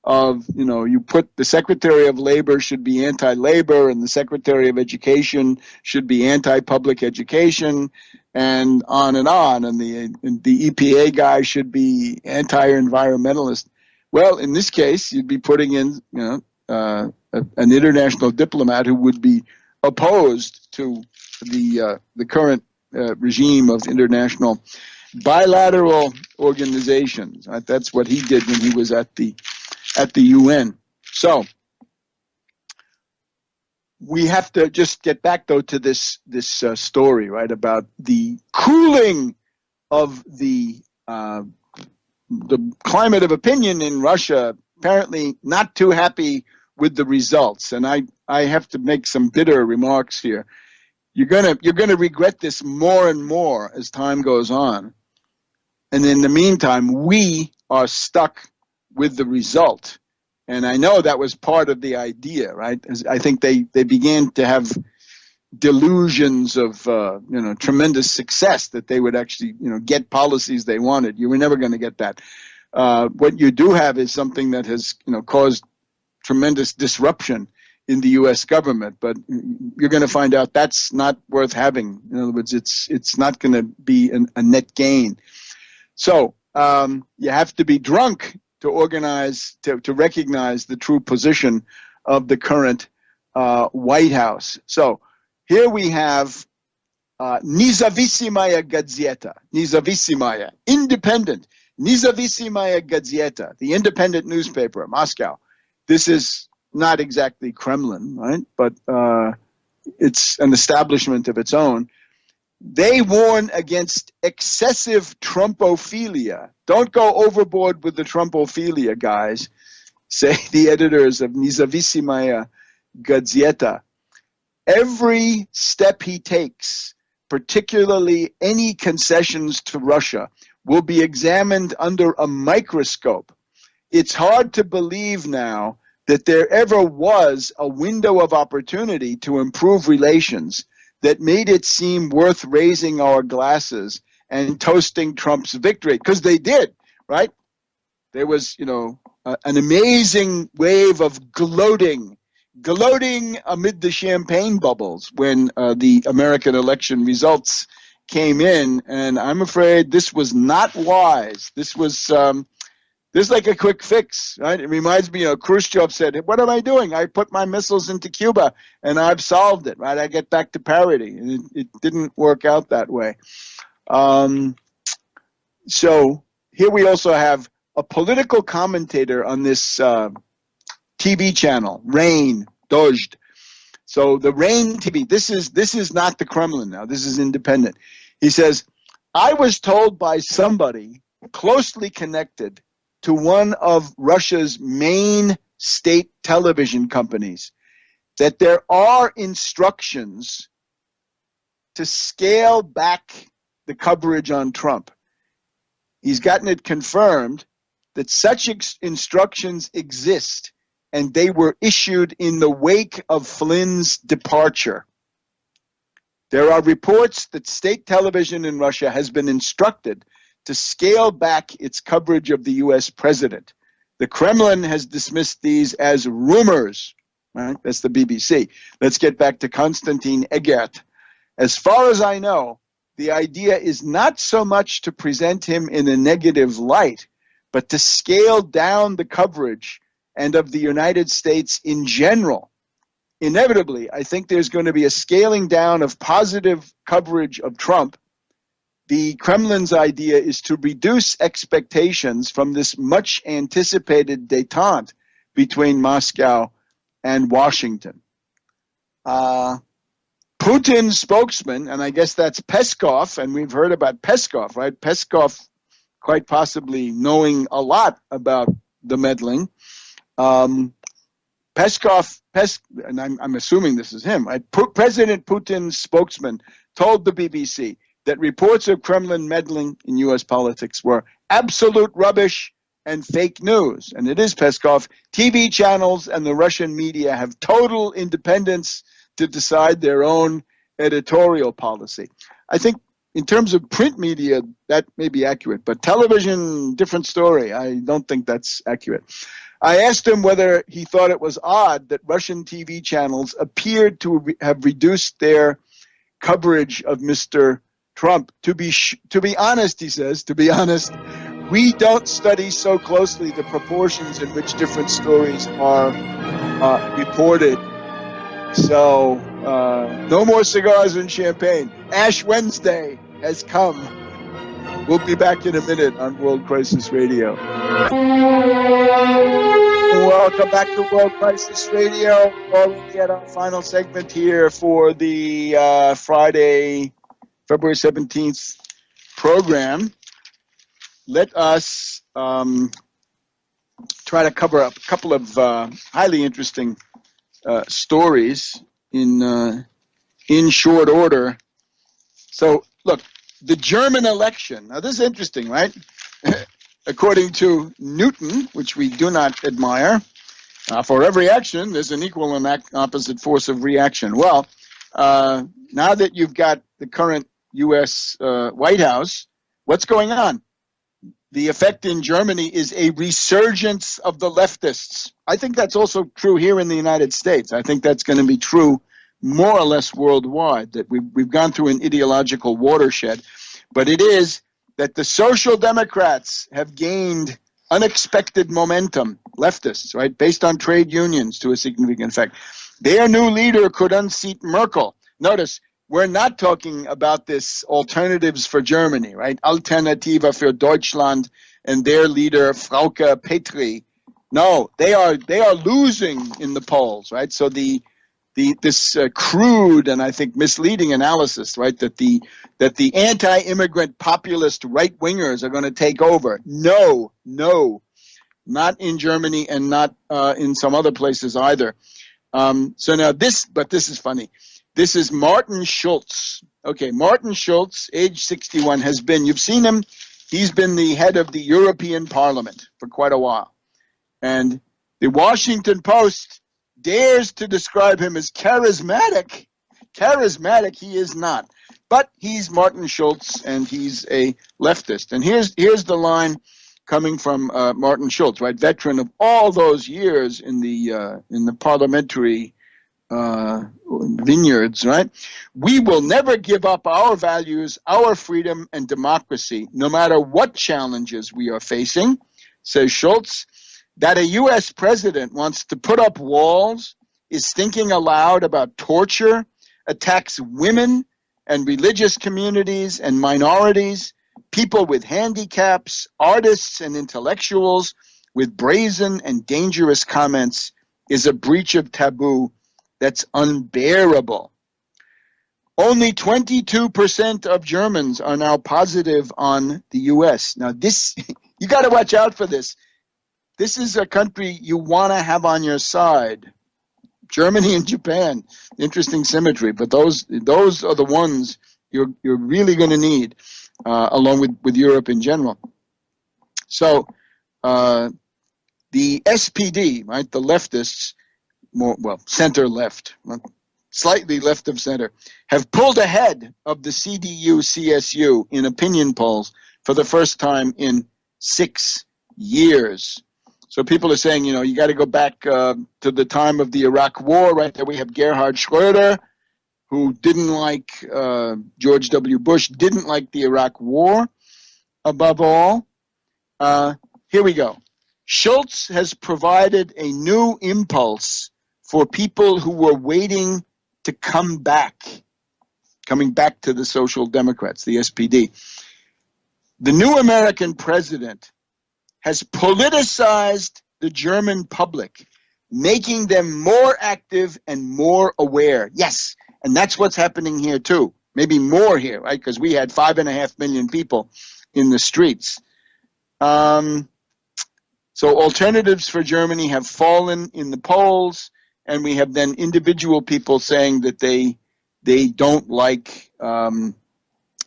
of, you put the Secretary of Labor should be anti-labor and the Secretary of Education should be anti-public education and on, and the EPA guy should be anti-environmentalist. Well, in this case, you'd be putting in, an international diplomat who would be opposed to the current regime of international bilateral organizations. Right? That's what he did when he was at the UN. So we have to just get back, though, to this story, right, about the cooling of the climate of opinion in Russia. Apparently, not too happy with the results, and I have to make some bitter remarks here. You're gonna regret this more and more as time goes on, and in the meantime, we are stuck with the result. And I know that was part of the idea, right? I think they began to have delusions of tremendous success, that they would actually get policies they wanted. You were never going to get that. What you do have is something that has caused tremendous disruption in the U.S. government, but you're going to find out that's not worth having. In other words, it's not going to be a net gain. So you have to be drunk to organize, to recognize the true position of the current White House. So here we have Nezavisimaya Gazeta, Nezavisimaya, independent, Nezavisimaya Gazeta, the independent newspaper, Moscow. This is not exactly Kremlin, right? But it's an establishment of its own. They warn against excessive Trumpophilia. Don't go overboard with the Trumpophilia, guys, say the editors of Nezavisimaya Gazeta. Every step he takes, particularly any concessions to Russia, will be examined under a microscope. It's hard to believe now that there ever was a window of opportunity to improve relations that made it seem worth raising our glasses and toasting Trump's victory, because they did, right? There was, an amazing wave of gloating amid the champagne bubbles when the American election results came in, and I'm afraid this was not wise. This was like a quick fix, right? It reminds me of Khrushchev said, what am I doing? I put my missiles into Cuba and I've solved it, right? I get back to parity. And it didn't work out that way. So here we also have a political commentator on this TV channel, Rain, Dozhd. So the Rain TV, this is not the Kremlin now. This is independent. He says, I was told by somebody closely connected to one of Russia's main state television companies that there are instructions to scale back the coverage on Trump. He's gotten it confirmed that such instructions exist, and they were issued in the wake of Flynn's departure. There are reports that state television in Russia has been instructed to scale back its coverage of the U.S. president. The Kremlin has dismissed these as rumors. Right? That's the BBC. Let's get back to Konstantin Egert. As far as I know, the idea is not so much to present him in a negative light, but to scale down the coverage and of the United States in general. Inevitably, I think there's going to be a scaling down of positive coverage of Trump. The Kremlin's idea is to reduce expectations from this much anticipated détente between Moscow and Washington. Putin's spokesman, and I guess that's Peskov, and we've heard about Peskov, right? Peskov quite possibly knowing a lot about the meddling. Peskov, and I'm assuming this is him, right? President Putin's spokesman told the BBC that reports of Kremlin meddling in U.S. politics were absolute rubbish and fake news. And it is Peskov. TV channels and the Russian media have total independence to decide their own editorial policy. I think in terms of print media, that may be accurate, but television, different story. I don't think that's accurate. I asked him whether he thought it was odd that Russian TV channels appeared to have reduced their coverage of Mr. Trump. To be honest, he says, to be honest, we don't study so closely the proportions in which different stories are reported. So no more cigars and champagne. Ash Wednesday has come. We'll be back in a minute on World Crisis Radio. Welcome back to World Crisis Radio. Already at our final segment here for the Friday, February 17th program. Let us try to cover up a couple of highly interesting stories in short order. So, look, the German election. Now, this is interesting, right? According to Newton, which we do not admire, for every action, there's an equal and opposite force of reaction. Well, now that you've got the current U.S. White House, what's going on? the effect in Germany is a resurgence of the leftists. I think that's also true here in the United States. I think that's going to be true more or less worldwide, that we've gone through an ideological watershed. But it is that the social democrats have gained unexpected momentum, leftists, right, based on trade unions to a significant effect. Their new leader could unseat Merkel. Notice, we're not talking about this alternatives for Germany, right? Alternative für Deutschland and their leader, Frauke Petry. No, they are losing in the polls, right? So this crude and I think misleading analysis, right, that the anti-immigrant populist right-wingers are going to take over. No, not in Germany and not in some other places either. So now this is funny. This is Martin Schultz. Okay, Martin Schultz, age 61, has been, you've seen him, he's been the head of the European Parliament for quite a while. And the Washington Post dares to describe him as charismatic. Charismatic he is not. But he's Martin Schultz, and he's a leftist. And here's the line coming from Martin Schultz, right, veteran of all those years in the parliamentary vineyards, right? We will never give up our values, our freedom and democracy, no matter what challenges we are facing, says Schultz. That a U.S. president wants to put up walls, is thinking aloud about torture, attacks women and religious communities and minorities, people with handicaps, artists and intellectuals with brazen and dangerous comments is a breach of taboo that's unbearable. Only 22% of Germans are now positive on the U.S. Now this, you got to watch out for this. This is a country you want to have on your side. Germany and Japan, interesting symmetry, but those are the ones you're really going to need, along with Europe in general. So the SPD, right, the leftists, center left, slightly left of center, have pulled ahead of the CDU-CSU in opinion polls for the first time in 6 years. So people are saying, you got to go back to the time of the Iraq War, right? There we have Gerhard Schröder, who didn't like George W. Bush, didn't like the Iraq War above all. Here we go. Schultz has provided a new impulse for people who were waiting to coming back to the Social Democrats, the SPD. The new American president has politicized the German public, making them more active and more aware. Yes, and that's what's happening here too. Maybe more here, right? Because we had 5.5 million people in the streets. So alternatives for Germany have fallen in the polls, and we have then individual people saying that they don't like the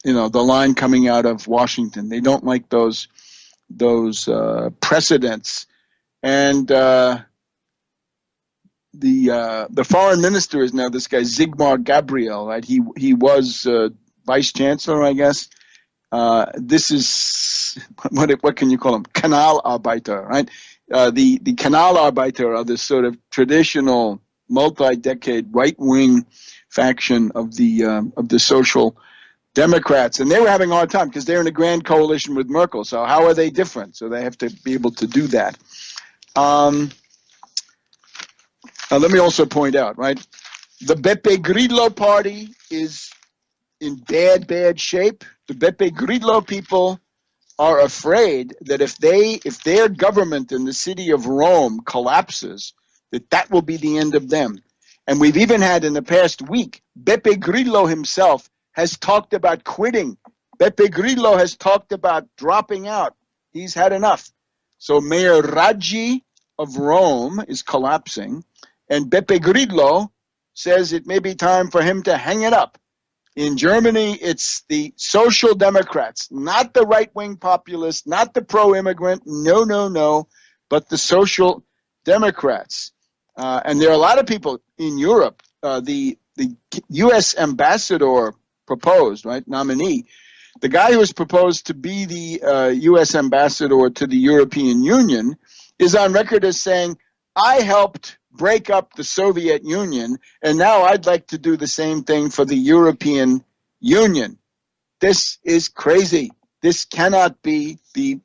line coming out of Washington. They don't like those precedents, and the foreign minister is now this guy Sigmar Gabriel, right? He was vice chancellor, I guess. This is what can you call him? Kanalarbeiter, right? The Kanalarbeiter are this sort of traditional multi-decade right-wing faction of the Social Democrats, and they were having a hard time because they're in a grand coalition with Merkel. So how are they different? So they have to be able to do that. Now let me also point out, right, the Beppe Grillo party is in bad shape. The Beppe Grillo people are afraid that if their government in the city of Rome collapses, that will be the end of them. And we've even had in the past week, Beppe Grillo himself has talked about quitting. Beppe Grillo has talked about dropping out. He's had enough. So Mayor Raggi of Rome is collapsing, and Beppe Grillo says it may be time for him to hang it up. In Germany, it's the Social Democrats, not the right-wing populists, not the pro-immigrant, no, but the Social Democrats. And there are a lot of people in Europe. The U.S. ambassador proposed, right, nominee, The guy who was proposed to be the U.S. ambassador to the European Union is on record as saying, I helped break up the Soviet Union, and now I'd like to do the same thing for the European Union. This is crazy. This cannot be the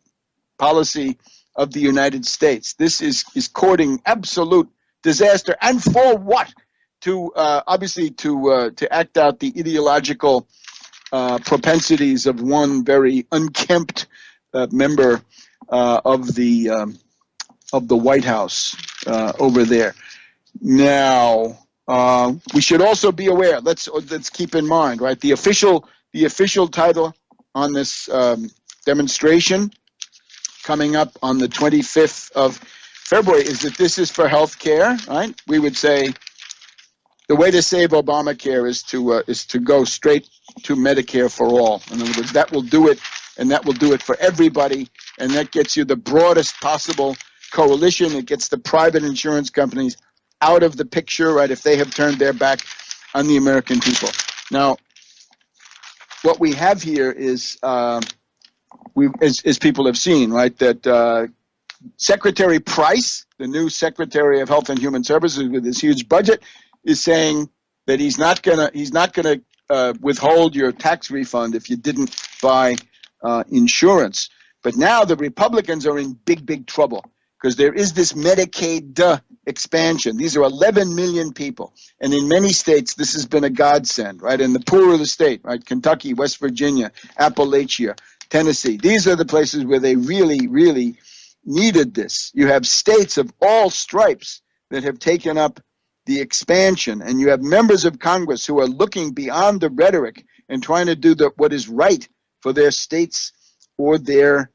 policy of the United States. This is courting absolute disaster. And for what? To obviously to act out the ideological propensities of one very unkempt member of the White House over there. Now, we should also be aware. Let's keep in mind, right? The official title on this demonstration coming up on the 25th of February is that this is for health care, right? We would say the way to save Obamacare is to go straight to Medicare for all. In other words, that will do it, and that will do it for everybody, and that gets you the broadest possible coalition. It gets the private insurance companies out of the picture, right, if they have turned their back on the American people. Now, what we have here is, as people have seen, right, that Secretary Price, the new Secretary of Health and Human Services with this huge budget, is saying that he's not gonna withhold your tax refund if you didn't buy insurance. But now the Republicans are in big trouble because there is this Medicaid expansion. These are 11 million people, and in many states this has been a godsend, right? In the poorer the state, right? Kentucky, West Virginia, Appalachia, Tennessee. These are the places where they really needed this. You have states of all stripes that have taken up the expansion, and you have members of Congress who are looking beyond the rhetoric and trying to do what is right for their states or their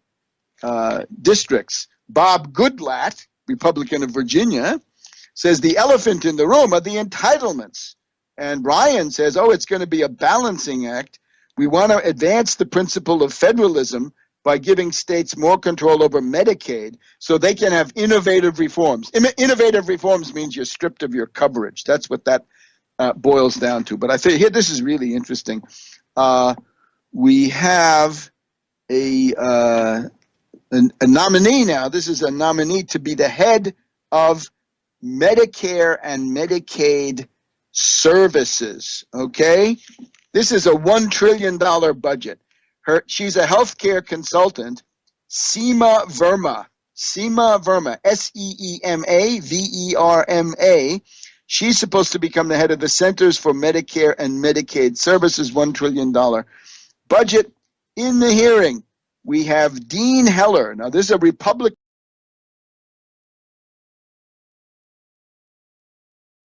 districts. Bob Goodlatte, Republican of Virginia, says the elephant in the room are the entitlements. And Ryan says, it's going to be a balancing act. We want to advance the principle of federalism by giving states more control over Medicaid so they can have innovative reforms. Innovative reforms means you're stripped of your coverage. That's what that boils down to. But I think here, this is really interesting. We have a nominee now. This is a nominee to be the head of Medicare and Medicaid services, okay? This is a $1 trillion budget. She's a healthcare consultant, Seema Verma, S-E-E-M-A-V-E-R-M-A. She's supposed to become the head of the Centers for Medicare and Medicaid Services, $1 trillion budget. In the hearing, we have Dean Heller. Now, this is a Republican